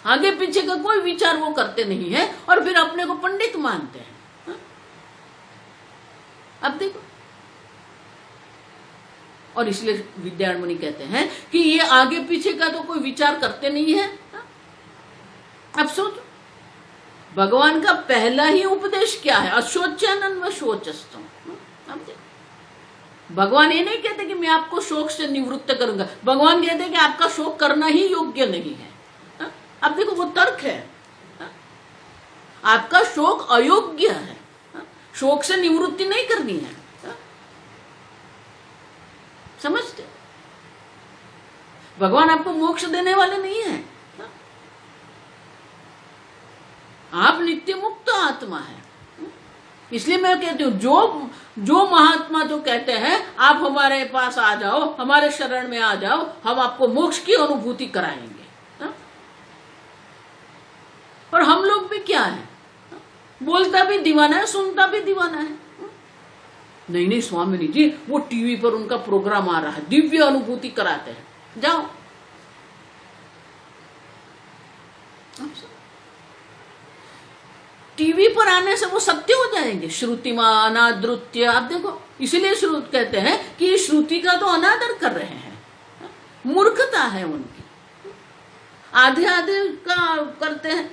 आगे पीछे का कोई विचार वो करते नहीं है, और फिर अपने को पंडित मानते हैं। अब देखो, और इसलिए विद्यारण्य मुनि कहते हैं कि ये आगे पीछे का तो कोई विचार करते नहीं है। अब सोचो, भगवान का पहला ही उपदेश क्या है? अशोचनन व शोचस्तम। अब देखो, भगवान ये नहीं कहते कि मैं आपको शोक से निवृत्त करूंगा, भगवान कहते हैं कि आपका शोक करना ही योग्य नहीं है। अब देखो, वो तर्क है, आपका शोक अयोग्य है, शोक से निवृत्ति नहीं करनी है। समझते? भगवान आपको मोक्ष देने वाले नहीं है, आप नित्य मुक्त आत्मा है। इसलिए मैं कहती हूं, जो महात्मा जो कहते हैं आप हमारे पास आ जाओ, हमारे शरण में आ जाओ, हम आपको मोक्ष की अनुभूति कराएंगे। और हम लोग भी क्या है, बोलता भी दीवाना है, सुनता भी दीवाना है। नहीं नहीं स्वामिनी जी, वो टीवी पर उनका प्रोग्राम आ रहा है, दिव्य अनुभूति कराते हैं, जाओ। टीवी पर आने से वो सत्य हो जाएंगे? श्रुतिमान अनादृत्य। आप देखो, इसीलिए श्रुति कहते हैं कि श्रुति का तो अनादर कर रहे हैं, मूर्खता है उनकी, आधे आधे का करते हैं।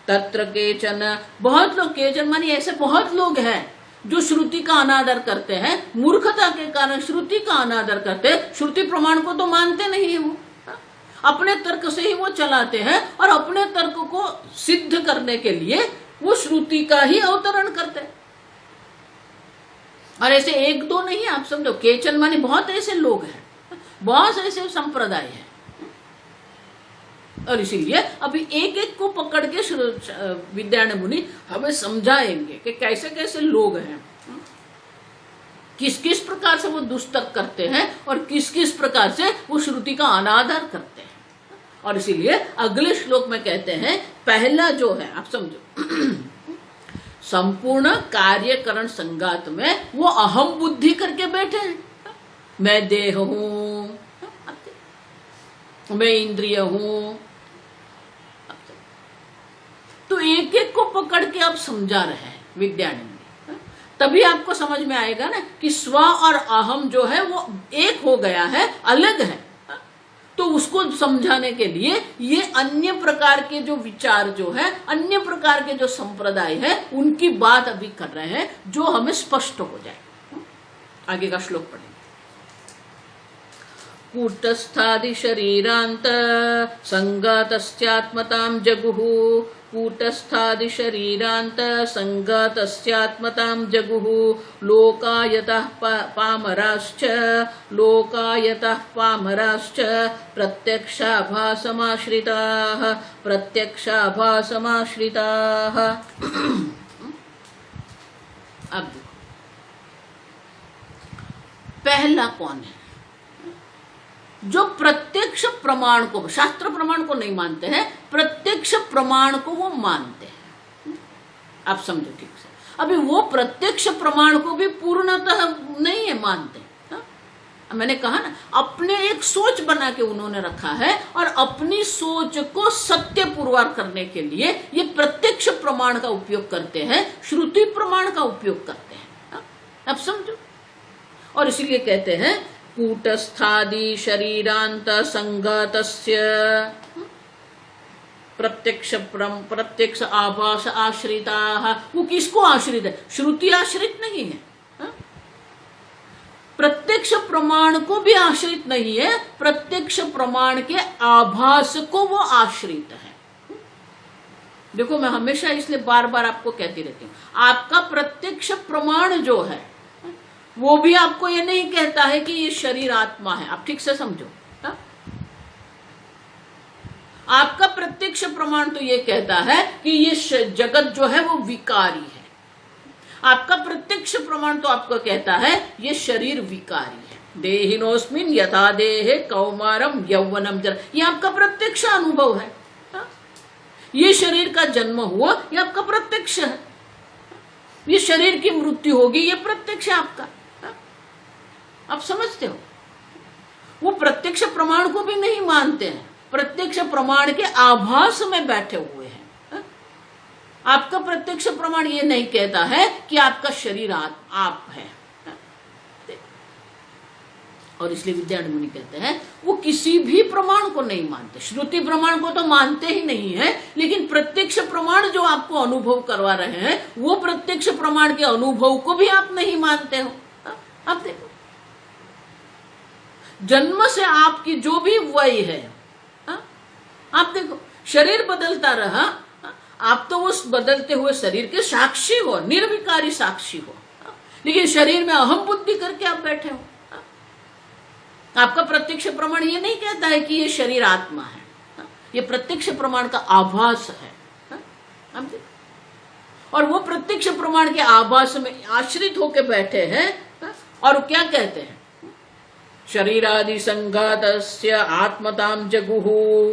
तत्र केचन, बहुत लोग, केचन मानी ऐसे बहुत लोग हैं जो श्रुति का अनादर करते हैं, मूर्खता के कारण श्रुति का अनादर करते हैं, श्रुति प्रमाण को तो मानते नहीं है, वो अपने तर्क से ही वो चलाते हैं और अपने तर्क को सिद्ध करने के लिए वो श्रुति का ही अवतरण करते हैं। और ऐसे एक दो नहीं, आप समझो, केचन माने बहुत ऐसे लोग हैं, बहुत ऐसे संप्रदाय है। और इसीलिए अभी एक एक को पकड़ के विद्यारण्य मुनि हमें समझाएंगे कि कैसे कैसे लोग हैं, किस किस प्रकार से वो दुष्टक करते हैं और किस किस प्रकार से वो श्रुति का अनादर करते हैं। और इसीलिए अगले श्लोक में कहते हैं, पहला जो है, आप समझो, संपूर्ण कार्यकरण संगात में वो अहम बुद्धि करके बैठे हैं। मैं देह हूं, मैं इंद्रिय हूं। तो एक एक को पकड़ के आप समझा रहे हैं विद्यारण्य में, तभी आपको समझ में आएगा ना कि स्व और अहम जो है वो एक हो गया है, अलग है। तो उसको समझाने के लिए ये अन्य प्रकार के जो विचार जो है, अन्य प्रकार के जो संप्रदाय है, उनकी बात अभी कर रहे हैं, जो हमें स्पष्ट हो जाए। आगे का श्लोक पढ़ेंगे। कूटस्थादि शरीरांत संगतस्यात्मतां जगुः, कूटस्थादि शरीरांत संगतस्यात्मतां जगुः, लोकायतः पामराश्च, लोकायतः पामराश्च प्रत्यक्षाभासमाश्रिताः, प्रत्यक्षाभासमाश्रिताः। अब पहला कौन है? जो प्रत्यक्ष प्रमाण को, शास्त्र प्रमाण को नहीं मानते हैं, प्रत्यक्ष प्रमाण को वो मानते हैं। आप समझो ठीक से। अभी वो प्रत्यक्ष प्रमाण को भी पूर्णतः नहीं है मानते। मैंने कहा ना, अपने एक सोच बना के उन्होंने रखा है और अपनी सोच को सत्य पुरवार करने के लिए ये प्रत्यक्ष प्रमाण का उपयोग करते हैं, श्रुति प्रमाण का उपयोग करते हैं। आप समझो। और इसीलिए कहते हैं कूटस्थादि शरीरांत संगतस्य, प्रत्यक्ष आभास आश्रिताः। वो किसको आश्रित है? श्रुति आश्रित नहीं है, प्रत्यक्ष प्रमाण को भी आश्रित नहीं है, प्रत्यक्ष प्रमाण के आभास को वो आश्रित है। देखो, मैं हमेशा इसलिए बार बार आपको कहती रहती हूं, आपका प्रत्यक्ष प्रमाण जो है वो भी आपको ये नहीं कहता है कि ये शरीर आत्मा है। आप ठीक से समझो। आपका प्रत्यक्ष प्रमाण तो ये कहता है कि ये जगत जो है वो विकारी है। आपका प्रत्यक्ष प्रमाण तो आपको कहता है ये शरीर विकारी है। देहिनोस्मिन यथा देहे कौमारम यौवनम जरा, ये आपका प्रत्यक्ष अनुभव है। ये शरीर का जन्म हुआ, ये आपका प्रत्यक्ष है। ये शरीर की मृत्यु होगी, ये प्रत्यक्ष है आपका। आप समझते हो? वो प्रत्यक्ष प्रमाण को भी नहीं मानते हैं, प्रत्यक्ष प्रमाण के आभास में बैठे हुए हैं। आपका प्रत्यक्ष प्रमाण ये नहीं कहता है कि आपका शरीर आप है। और इसलिए विद्यारण्य मुनि कहते हैं वो किसी भी प्रमाण को नहीं मानते। श्रुति प्रमाण को तो मानते ही नहीं है, लेकिन प्रत्यक्ष प्रमाण जो आपको अनुभव करवा रहे हैं वो प्रत्यक्ष प्रमाण के अनुभव को भी आप नहीं मानते हो। आप देखो, जन्म से आपकी जो भी वय है, आप देखो शरीर बदलता रहा, आप तो उस बदलते हुए शरीर के साक्षी हो, निर्विकारी साक्षी हो, लेकिन शरीर में अहम बुद्धि करके आप बैठे हो। आपका प्रत्यक्ष प्रमाण ये नहीं कहता है कि ये शरीर आत्मा है, ये प्रत्यक्ष प्रमाण का आभास है। और वो प्रत्यक्ष प्रमाण के आभास में आश्रित होकर बैठे हैं, और क्या कहते हैं, शरीरादि संघातस्य आत्मताम जगुहु।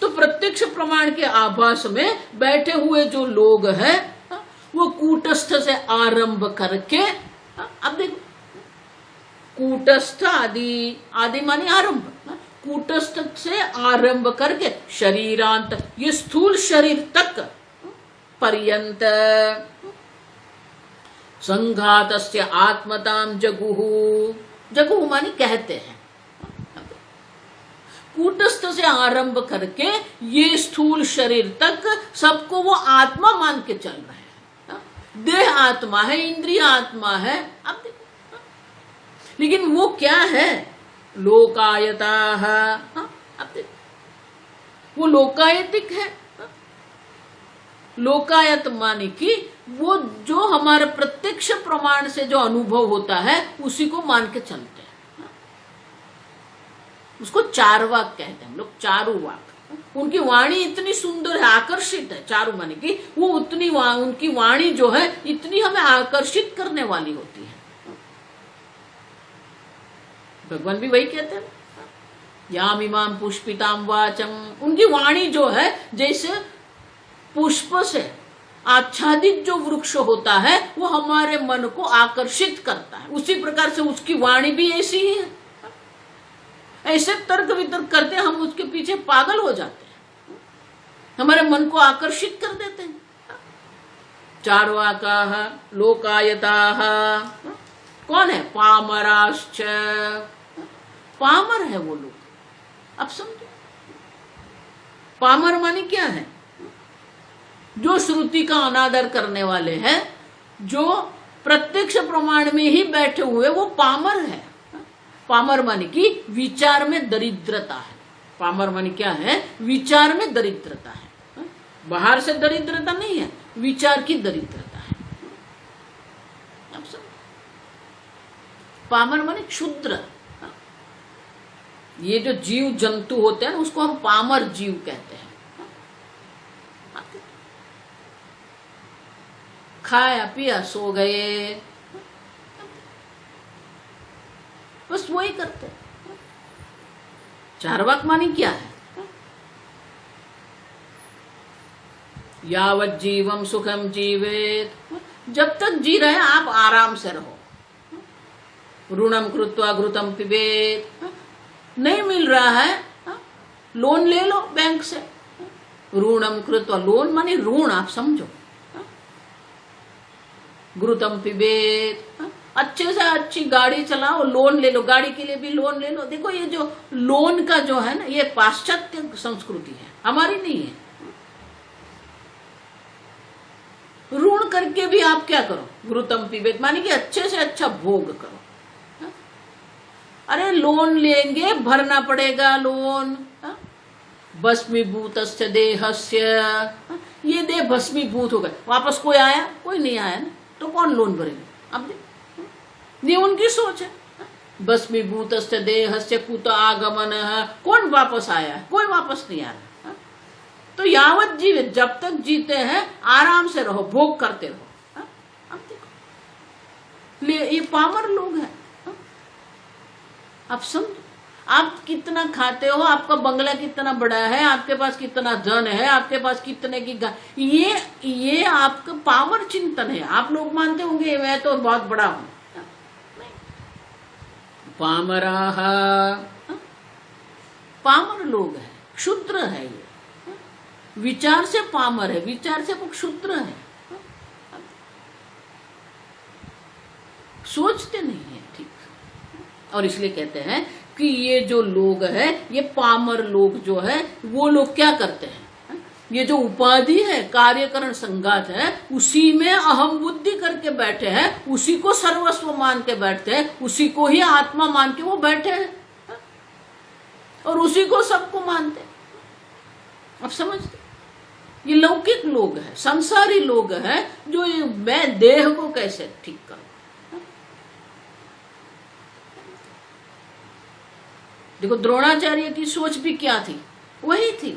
तो प्रत्यक्ष प्रमाण के आभास में बैठे हुए जो लोग हैं वो कूटस्थ से आरंभ करके, अब देखो कूटस्थ आदि, आदि माने आरंभ, कूटस्थ से आरंभ करके शरीरांत, ये स्थूल शरीर तक पर्यंत संघातस्य आत्मताम जगुहु। जगुहु माने कहते हैं, कूटस्थ से आरंभ करके ये स्थूल शरीर तक सबको वो आत्मा मान के चल रहे हैं। देह आत्मा है, इंद्रिय आत्मा है। अब देखो, लेकिन वो क्या है, लोकायता। अब देखो वो लोकायतिक है। लोकायत माने कि वो जो हमारे प्रत्यक्ष प्रमाण से जो अनुभव होता है उसी को मान के चलते हैं। उसको चारवाक कहते हैं हम लोग, चारुवाक। उनकी वाणी इतनी सुंदर है, आकर्षित है। चारु माने कि वो उतनी उनकी वाणी जो है इतनी हमें आकर्षित करने वाली होती है। भगवान भी वही कहते हैं, याम इमाम पुष्पिताम वाचम। उनकी वाणी जो है जैसे पुष्प से आच्छादित जो वृक्ष होता है वो हमारे मन को आकर्षित करता है, उसी प्रकार से उसकी वाणी भी ऐसी ही है। ऐसे तर्क वितर्क करते हम उसके पीछे पागल हो जाते हैं, हमारे मन को आकर्षित कर देते हैं। चार्वाकाः लोकायताः कौन है, पामराश्च। पामर है वो लोग। अब समझो पामर माने क्या है, जो श्रुति का अनादर करने वाले हैं, जो प्रत्यक्ष प्रमाण में ही बैठे हुए, वो पामर है। पामर माने कि विचार में दरिद्रता है। पामर माने क्या है, विचार में दरिद्रता है। बाहर से दरिद्रता नहीं है, विचार की दरिद्रता है। अब सब पामर माने क्षुद्र। ये जो जीव जंतु होते हैं उसको हम पामर जीव कहते हैं। खाया पिया सो गए, बस वही करते। चार्वाक मानी क्या है, यावत जीवम सुखम जीवेत। जब तक जी रहे आप आराम से रहो। ऋणम कृत्वा घृतम पिबेत। नहीं मिल रहा है, लोन ले लो बैंक से। ऋणम कृत्वा, लोन माने ऋण, आप समझो। घृतम पिबेत, अच्छे से अच्छी गाड़ी चलाओ, लोन ले लो, गाड़ी के लिए भी लोन ले लो। देखो ये जो लोन का जो है ना, ये पाश्चात्य संस्कृति है, हमारी नहीं है। ऋण करके भी आप क्या करो, घृतम पिबेत माने कि अच्छे से अच्छा भोग करो। अरे लोन लेंगे, भरना पड़ेगा लोन। भस्मीभूतस्य देहस्य, ये देह भस्मीभूत हो गए, वापस कोई आया, कोई नहीं आया ना, तो कौन लोन भरेगा। अब ये उनकी सोच है। भस्मीभूतस्य देहस्य कुत आगमन, कौन वापस आया है, कोई वापस नहीं आ रहा। तो यावत जीवित, जब तक जीते हैं आराम से रहो, भोग करते रहो। अब देखो ये पामर लोग हैं। आप समझो, आप कितना खाते हो, आपका बंगला कितना बड़ा है, आपके पास कितना धन है, आपके पास कितने की ये आपका पामर चिंतन है। आप लोग मानते होंगे मैं तो बहुत बड़ा हूं। पामराः, पामर लोग है, क्षुद्र है। ये विचार से पामर है, विचार से वो क्षुद्र है, सोचते नहीं है। ठीक, और इसलिए कहते हैं कि ये जो लोग है, ये पामर लोग जो है, वो लोग क्या करते हैं, ये जो उपाधि है, कार्यकरण संघात है, उसी में अहम बुद्धि करके बैठे हैं, उसी को सर्वस्व मान के बैठते हैं, उसी को ही आत्मा मान के वो बैठे हैं और उसी को सबको मानते हैं। अब समझते, ये लौकिक लोग हैं, संसारी लोग हैं, जो ये मैं देह को कैसे ठीक करूं। देखो द्रोणाचार्य की सोच भी क्या थी, वही थी,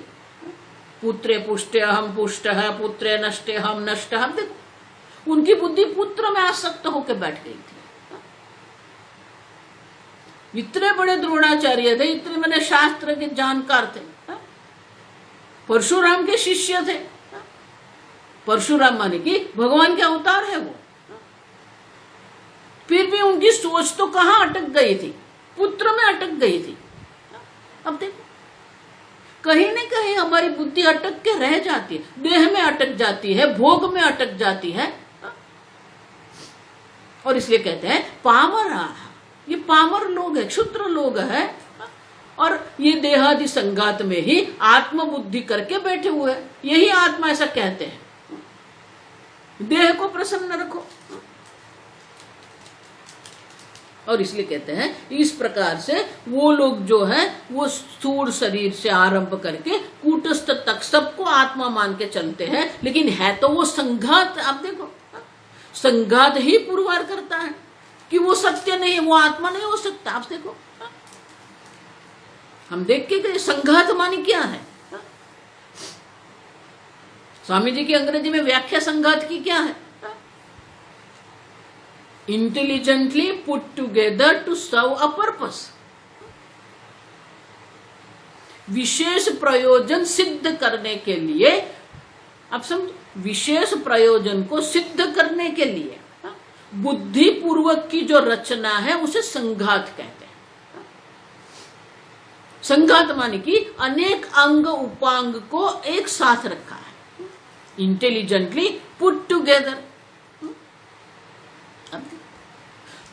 पुत्रे पुष्टे हम पुष्ट है, पुत्रे नष्टे हम नष्ट। हम देखो उनकी बुद्धि पुत्र में आसक्त होकर बैठ गई थी। इतने बड़े द्रोणाचार्य थे, इतने बड़े शास्त्र के जानकार थे, परशुराम के शिष्य थे। परशुराम माने कि भगवान के अवतार है वो, फिर भी उनकी सोच तो कहां अटक गई थी, पुत्र में अटक गई थी। अब देखो कहीं न कहीं हमारी बुद्धि अटक के रह जाती है, देह में अटक जाती है, भोग में अटक जाती है। और इसलिए कहते हैं पामर, ये पामर लोग है, क्षुद्र लोग है, और ये देहादि संगात में ही आत्म बुद्धि करके बैठे हुए हैं। यही आत्मा ऐसा कहते हैं, देह को प्रसन्न रखो। और इसलिए कहते हैं इस प्रकार से वो लोग जो है वो स्थूल शरीर से आरंभ करके कूटस्थ तक सबको आत्मा मान के चलते हैं, लेकिन है तो वो संघात। आप देखो संघात ही पुरवार करता है कि वो सत्य नहीं, वो आत्मा नहीं हो सकता। आप देखो हम देख के गए संघात मानी क्या है। स्वामी जी की अंग्रेजी में व्याख्या संघात की क्या है, intelligently put together to serve a purpose, विशेष प्रयोजन सिद्ध करने के लिए। अब समझो, विशेष प्रयोजन को सिद्ध करने के लिए बुद्धि पूर्वक की जो रचना है उसे संघात कहते हैं। संघात माने कि अनेक अंग उपांग को एक साथ रखा है, इंटेलिजेंटली पुट टुगेदर।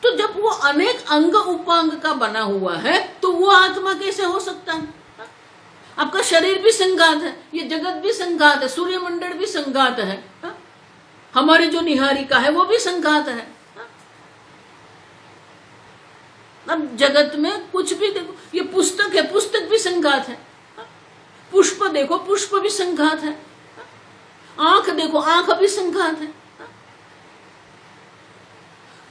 तो जब वो अनेक अंग उपांग का बना हुआ है तो वो आत्मा कैसे हो सकता है। आपका शरीर भी संघात है, ये जगत भी संघात है, सूर्यमंडल भी संघात है, हमारी जो निहारिका है वो भी संघात है। अब जगत में कुछ भी देखो, ये पुस्तक है, पुस्तक भी संघात है, पुष्प देखो, पुष्प भी संघात है, आंख देखो, आंख भी संघात है।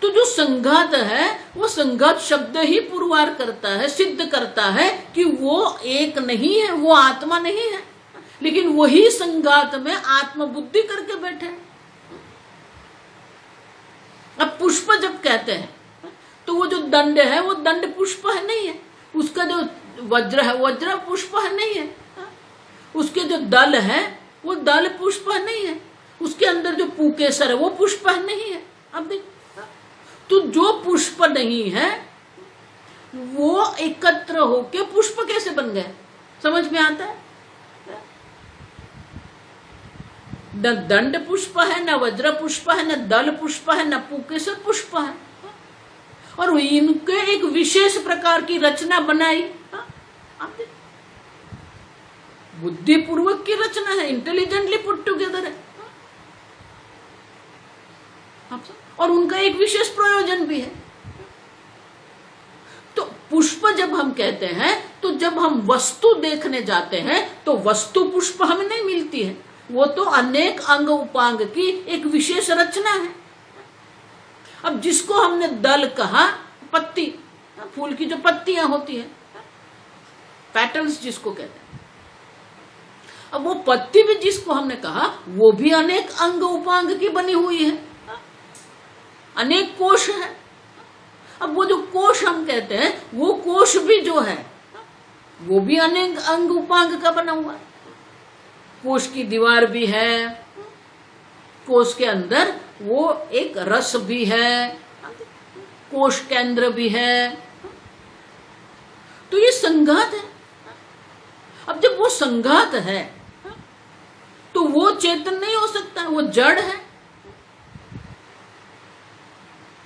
तो जो संघात है वो संघात शब्द ही पुरवार करता है, सिद्ध करता है कि वो एक नहीं है, वो आत्मा नहीं है, लेकिन वही संघात में आत्म बुद्धि करके बैठे। अब पुष्प जब कहते हैं तो वो जो दंड है वो दंड पुष्प है नहीं है, उसका जो वज्र है वज्र पुष्प है नहीं है, उसके जो दल है वो दल पुष्प है नहीं है, उसके अंदर जो पुकेसर है वो पुष्प है नहीं है। अब देखो, तो जो पुष्प नहीं है वो एकत्र होके पुष्प कैसे बन गए, समझ में आता है। न दंड पुष्प है, न वज्र पुष्प है, न दल पुष्प है, न पुकेसर पुष्प है, और इनके एक विशेष प्रकार की रचना बनाई। बुद्धि पूर्वक की रचना है, इंटेलिजेंटली पुट टुगेदर है, और उनका एक विशेष प्रयोजन भी है। तो पुष्प जब हम कहते हैं तो जब हम वस्तु देखने जाते हैं तो वस्तु पुष्प हमें नहीं मिलती है, वो तो अनेक अंग उपांग की एक विशेष रचना है। अब जिसको हमने दल कहा, पत्ती, फूल की जो पत्तियां होती है, पेटल्स जिसको कहते हैं, अब वो पत्ती भी जिसको हमने कहा वो भी अनेक अंग उपांग की बनी हुई है, अनेक कोश है। अब वो जो कोश हम कहते हैं वो कोश भी जो है वो भी अनेक अंग उपांग का बना हुआ है। कोश की दीवार भी है, कोश के अंदर वो एक रस भी है, कोश केंद्र भी है, तो ये संघात है। अब जब वो संघात है तो वो चेतन नहीं हो सकता, वो जड़ है,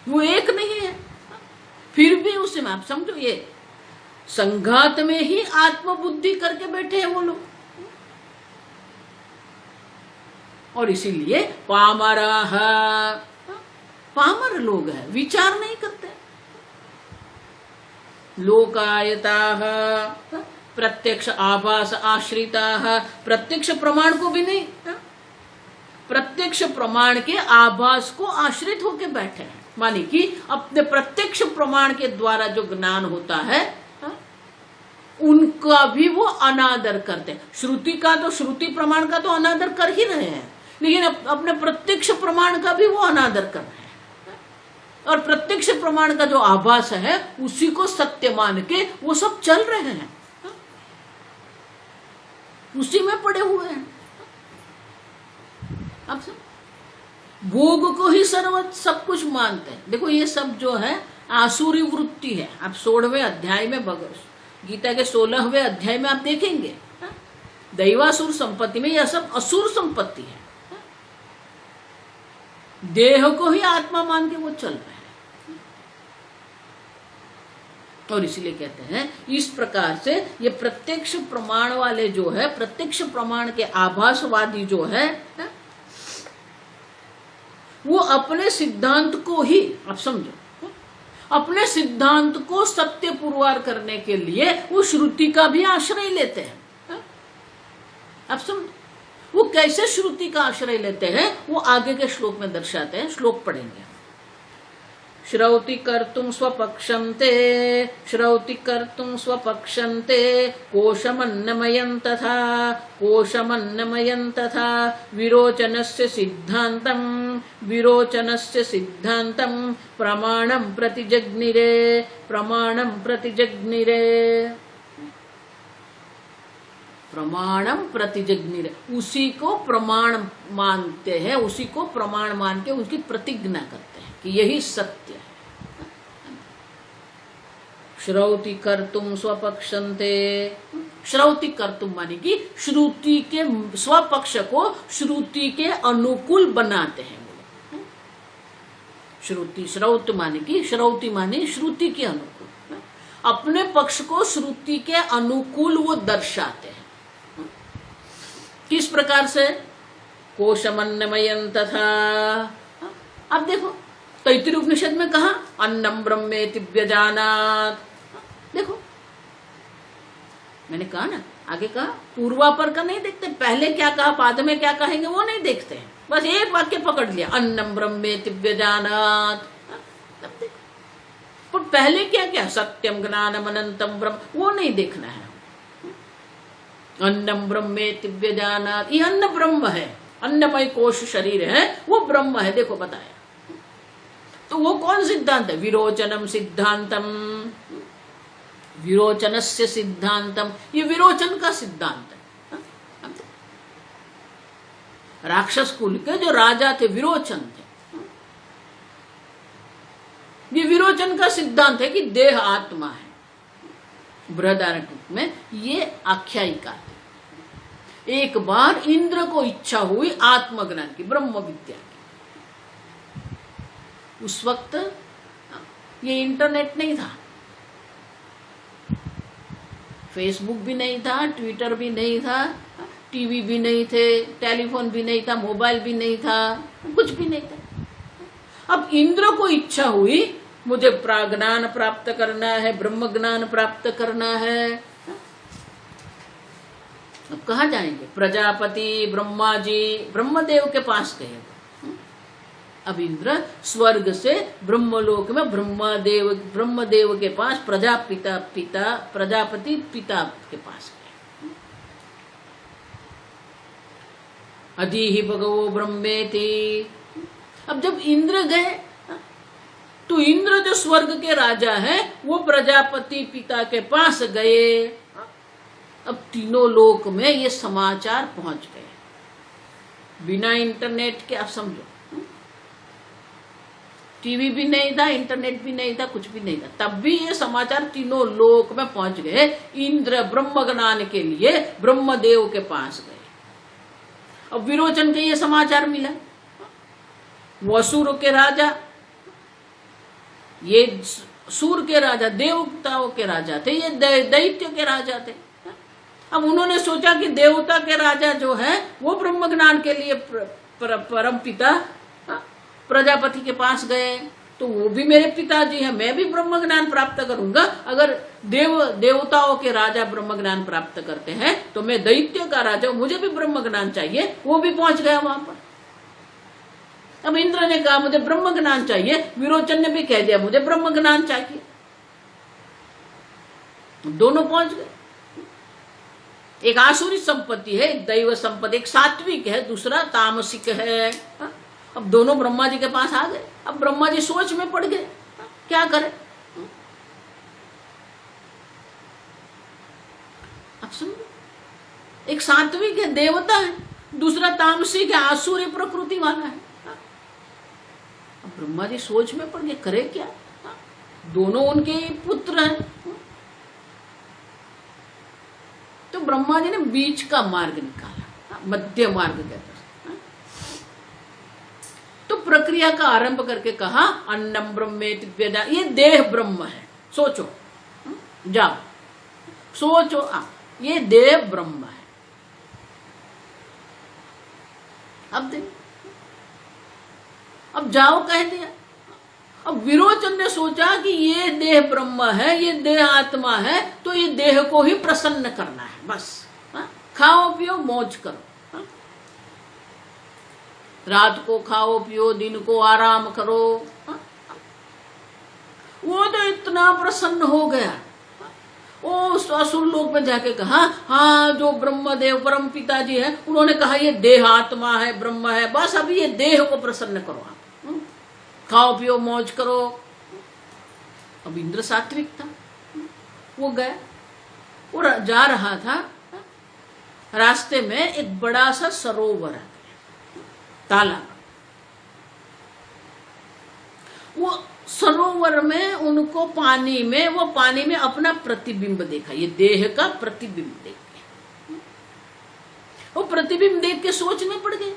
वो एक नहीं है, फिर भी उसे मनुष्य में, आप समझो, ये संघात में ही आत्मबुद्धि करके बैठे हैं वो लोग। और इसीलिए पामराः, पामर लोग हैं, विचार नहीं करते। लोकायताः, प्रत्यक्ष आभास आश्रिताः, प्रत्यक्ष प्रमाण को भी नहीं, प्रत्यक्ष प्रमाण के आभास को आश्रित होकर बैठे हैं। मानी कि अपने प्रत्यक्ष प्रमाण के द्वारा जो ज्ञान होता है उनका भी वो अनादर करते हैं। श्रुति का तो, श्रुति प्रमाण का तो अनादर कर ही रहे हैं, लेकिन अपने प्रत्यक्ष प्रमाण का भी वो अनादर कर रहे हैं। और प्रत्यक्ष प्रमाण का जो आभास है उसी को सत्य मान के वो सब चल रहे हैं, उसी में पड़े हुए हैं। अब भोग को ही सर्वोच्च सब कुछ मानते हैं। देखो ये सब जो है आसुरी वृत्ति है। आप 16वें अध्याय में गीता के 16वें अध्याय में आप देखेंगे, दैवासुर संपत्ति में यह सब असुर संपत्ति है। देह को ही आत्मा मान के वो चल रहे हैं। और इसलिए कहते हैं इस प्रकार से ये प्रत्यक्ष प्रमाण वाले जो है, प्रत्यक्ष प्रमाण के आभासवादी जो है, वो अपने सिद्धांत को ही, आप समझो, अपने सिद्धांत को सत्य पुरवार करने के लिए वो श्रुति का भी आश्रय लेते हैं। आप समझो वो कैसे श्रुति का आश्रय लेते हैं, वो आगे के श्लोक में दर्शाते हैं। श्लोक पढ़ेंगे। श्रौति कर्तुं स्वपक्षन्ते, श्रौति कर्तुं स्वपक्षन्ते, कोशमन्नमयं तथा, कोशमन्नमयं तथा, विरोचनस्य सिद्धान्तं, विरोचनस्य सिद्धान्तं, प्रमाणं प्रतिजग्निरे, प्रमाणं प्रतिजग्निरे, प्रमाणम प्रतिजग्निरे, उसी को प्रमाण मानते हैं, उसी को प्रमाण मान के उसकी प्रतिज्ञा करते हैं कि यही सत्य है। श्रौति कर्तुम स्वपक्षन्ते, श्रौति कर्तुम माने कि श्रुति के स्वपक्ष को श्रुति के अनुकूल बनाते हैं। श्रुति, श्रौत माने कि, श्रौति माने श्रुति के अनुकूल, अपने पक्ष को श्रुति के अनुकूल वो दर्शाते हैं। किस प्रकार से? कोशमन्नमयं तथा, अब देखो तैत्तिरीय उपनिषद में कहा अन्नम ब्रह्मेति व्यजानात्। देखो मैंने कहा ना, आगे कहा, पूर्वापर का नहीं देखते, पहले क्या कहा बाद में क्या कहेंगे वो नहीं देखते हैं, बस एक वाक्य पकड़ लिया, अन्नम ब्रह्मेति व्यजानात्। तब देखो, पर पहले क्या क्या, सत्यम ज्ञानम अनंतम ब्रह्म, वो नहीं देखना है। अन्नम ब्रह्मेति व्यजानात्, ये अन्न ब्रह्म है, अन्नमय कोश शरीर है, वो ब्रह्म है। देखो बताया, तो वो कौन सिद्धांत है? विरोचनम सिद्धांतम, विरोचनस्य सिद्धांतम, ये विरोचन का सिद्धांत है। राक्षस कुल के जो राजा थे विरोचन थे, ये विरोचन का सिद्धांत है कि देह आत्मा है। बृहदारण्यक में ये आख्यायिका थी। एक बार इंद्र को इच्छा हुई आत्मज्ञान की, ब्रह्म विद्या की। उस वक्त ये इंटरनेट नहीं था, फेसबुक भी नहीं था, ट्विटर भी नहीं था, टीवी भी नहीं थे, टेलीफोन भी नहीं था, मोबाइल भी नहीं था, कुछ भी नहीं था। अब इंद्र को इच्छा हुई मुझे प्राज्ञान प्राप्त करना है, ब्रह्म ज्ञान प्राप्त करना है। अब कहाँ जाएंगे? प्रजापति ब्रह्मा जी, ब्रह्मदेव के पास गए। अब इंद्र स्वर्ग से ब्रह्मलोक में ब्रह्मदेव के पास प्रजापति पिता के पास गए। अधीहि भगवो ब्रह्मेति। अब जब इंद्र गए तो इंद्र जो स्वर्ग के राजा है वो प्रजापति पिता के पास गए। अब तीनों लोक में ये समाचार पहुंच गए, बिना इंटरनेट के। आप समझो, टीवी भी नहीं था, इंटरनेट भी नहीं था, कुछ भी नहीं था, तब भी ये समाचार तीनों लोक में पहुंच गए। इंद्र ब्रह्म ज्ञान के लिए ब्रह्मदेव के पास गए। अब विरोचन के ये समाचार मिला, वो असुर के राजा, ये सूर के राजा, देवताओं के राजा थे, ये दैत्य के राजा थे। अब उन्होंने सोचा कि देवता के राजा जो है वो ब्रह्म ज्ञान के लिए परम पिता प्रजापति के पास गए, तो वो भी मेरे पिताजी हैं, मैं भी ब्रह्म ज्ञान प्राप्त करूंगा। अगर देवताओं के राजा ब्रह्म ज्ञान प्राप्त करते हैं तो मैं दैत्य का राजा, मुझे भी ब्रह्म ज्ञान चाहिए। वो भी पहुंच गया वहां पर। अब इंद्र ने कहा मुझे ब्रह्म ज्ञान चाहिए, विरोचन ने भी कह दिया मुझे ब्रह्म ज्ञान चाहिए। दोनों पहुंच गए। एक आसुरी संपत्ति है, एक दैव संपत्ति, एक सात्विक है, दूसरा तामसिक है। अब दोनों ब्रह्मा जी के पास आ गए। अब ब्रह्मा जी सोच में पड़ गए, क्या करें। अब सुनो, एक सात्विक है, देवता है, दूसरा तामसिक है, आसुरी प्रकृति वाला है। अब ब्रह्मा जी सोच में पड़ गए, करे क्या। दोनों उनके पुत्र हैं। तो ब्रह्मा जी ने बीच का मार्ग निकाला, मध्य मार्ग कहते हैं। तो प्रक्रिया का आरंभ करके कहा अन्नम ब्रह्मेति व्यजा, ये देह ब्रह्म है, सोचो, जाओ सोचो, ये देह ब्रह्म है। अब जाओ कह दिया। अब विरोचन ने सोचा कि ये देह ब्रह्म है, ये देह आत्मा है, तो ये देह को ही प्रसन्न करना है, बस। खाओ पियो मौज करो, रात को खाओ पियो, दिन को आराम करो। वो तो इतना प्रसन्न हो गया, वो असुर लोक में जाके कहा हाँ जो ब्रह्मदेव परम पिताजी है उन्होंने कहा ये देह आत्मा है, ब्रह्म है, बस अभी ये देह को प्रसन्न करो, आप खाओ पियो मौज करो। अब इंद्र सात्विक था, वो गया, वो जा रहा था, रास्ते में एक बड़ा सा सरोवर है, तालाब। वो सरोवर में उनको पानी में अपना प्रतिबिंब देखा, ये देह का प्रतिबिंब देख के वो प्रतिबिंब देख के सोच में पड़ गए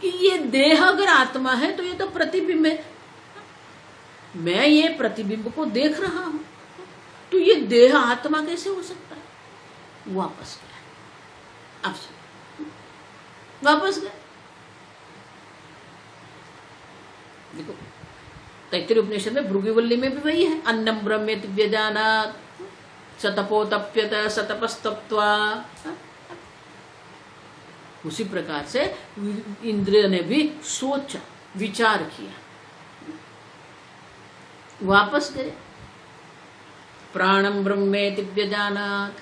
कि ये देह अगर आत्मा है तो ये तो प्रतिबिंब है, मैं ये प्रतिबिंब को देख रहा हूं, तो ये देह आत्मा कैसे हो सकता है। वापस गया, अब वापस गए। देखो तैत्तिरीय उपनिषद में भृगुवल्ली में भी वही है, अन्नम ब्रह्मेति व्यजानात् सतपोतप्यत सतपस्तप्त्वा। उसी प्रकार से इंद्र ने भी सोचा, विचार किया, वापस गए। प्राणम ब्रह्मेति व्यजानात्,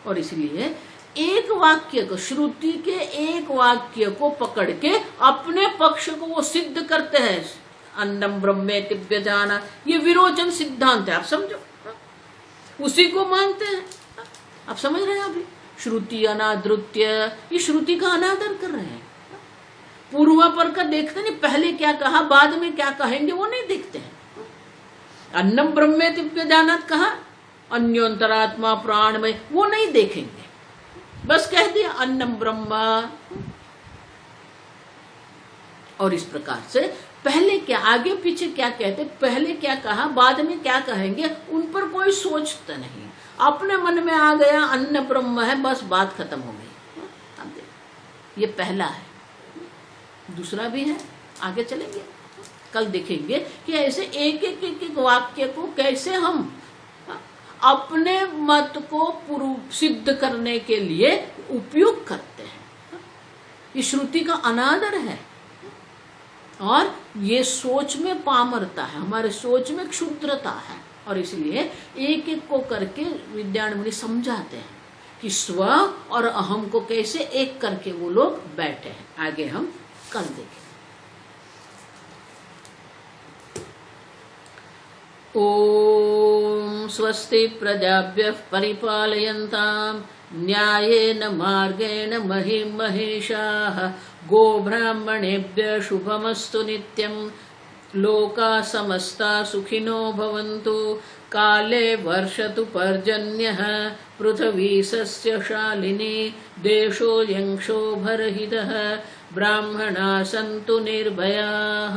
और इसलिए एक वाक्य को, श्रुति के एक वाक्य को पकड़ के अपने पक्ष को वो सिद्ध करते हैं। अन्नम ब्रह्मेति व्यजानात्, ये विरोचन सिद्धांत है, आप समझो, उसी को मानते हैं। आप समझ रहे हैं। अभी श्रुति अनादृत्य, ये श्रुति का अनादर कर रहे हैं। पूर्वापर का देखते नहीं, पहले क्या कहा बाद में क्या कहेंगे वो नहीं देखते हैं। अन्नम ब्रह्मेति व्यजानात् कहा, अन्योंतरात्मा प्राणमय, वो नहीं देखेंगे, बस कह दिया अन्नम ब्रह्मा। और इस प्रकार से पहले क्या, आगे पीछे क्या कहते, पहले क्या कहा बाद में क्या कहेंगे, उन पर कोई सोचता नहीं, अपने मन में आ गया अन्न ब्रह्म है, बस बात खत्म हो गई। अब ये पहला है, दूसरा भी है, आगे चलेंगे, कल देखेंगे कि ऐसे एक एक वाक्य को कैसे हम अपने मत को सिद्ध करने के लिए उपयोग करते हैं। ये श्रुति का अनादर है और ये सोच में पामरता है, हमारे सोच में क्षुद्रता है, और इसलिए एक एक को करके विद्यान मुनि समझाते हैं कि स्व और अहम को कैसे एक करके वो लोग बैठे हैं। आगे हम कल देखें। ओम स्वस्ति प्रजाभ्यः परिपालयन्तां न्यायेन मार्गेण महीं महिषाः गोब्राह्मणेभ्यः शुभमस्तु नित्यं लोकाः समस्ताः सुखिनो भवन्तु काले वर्षतु पर्जन्यः पृथिवी सस्यशालिनी देशो यंक्षोभरहितः ब्राह्मणाः सन्तु निर्भयाः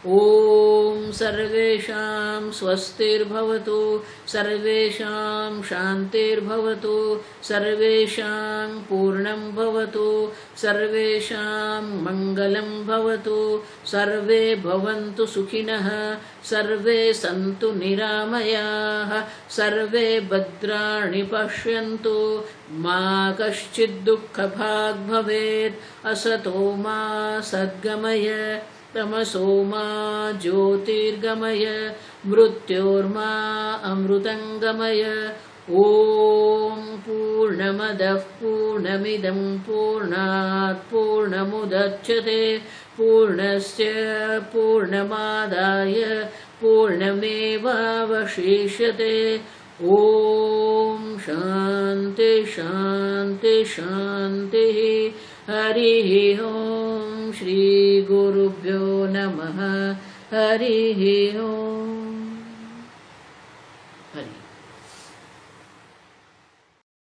ओम सर्वेषां स्वस्तिर्भवतु, सर्वेषां शान्तिर्भवतु, सर्वेषां पूर्णं भवतु, सर्वेषां मङ्गलं भवतु, सर्वे भवन्तु सुखिनः, सर्वे सन्तु निरामयाः, सर्वे भद्राणि पश्यन्तु, मा कश्चित् दुःखभाग् भवेत्, असतो मा सद्गमय, तमसो मा ज्योतिर्गमय, मृत्योर्मा अमृतङ्गमय। ॐ पूर्णमदः पूर्णमिदं पूर्णात् पूर्णमुदच्यते, पूर्णस्य पूर्णमादाय पूर्णमेवावशिष्यते। ॐ शान्ति शान्ति शान्तिः। हरिः ॐ श्री गुरुभ्यो नमः। हरिः ॐ।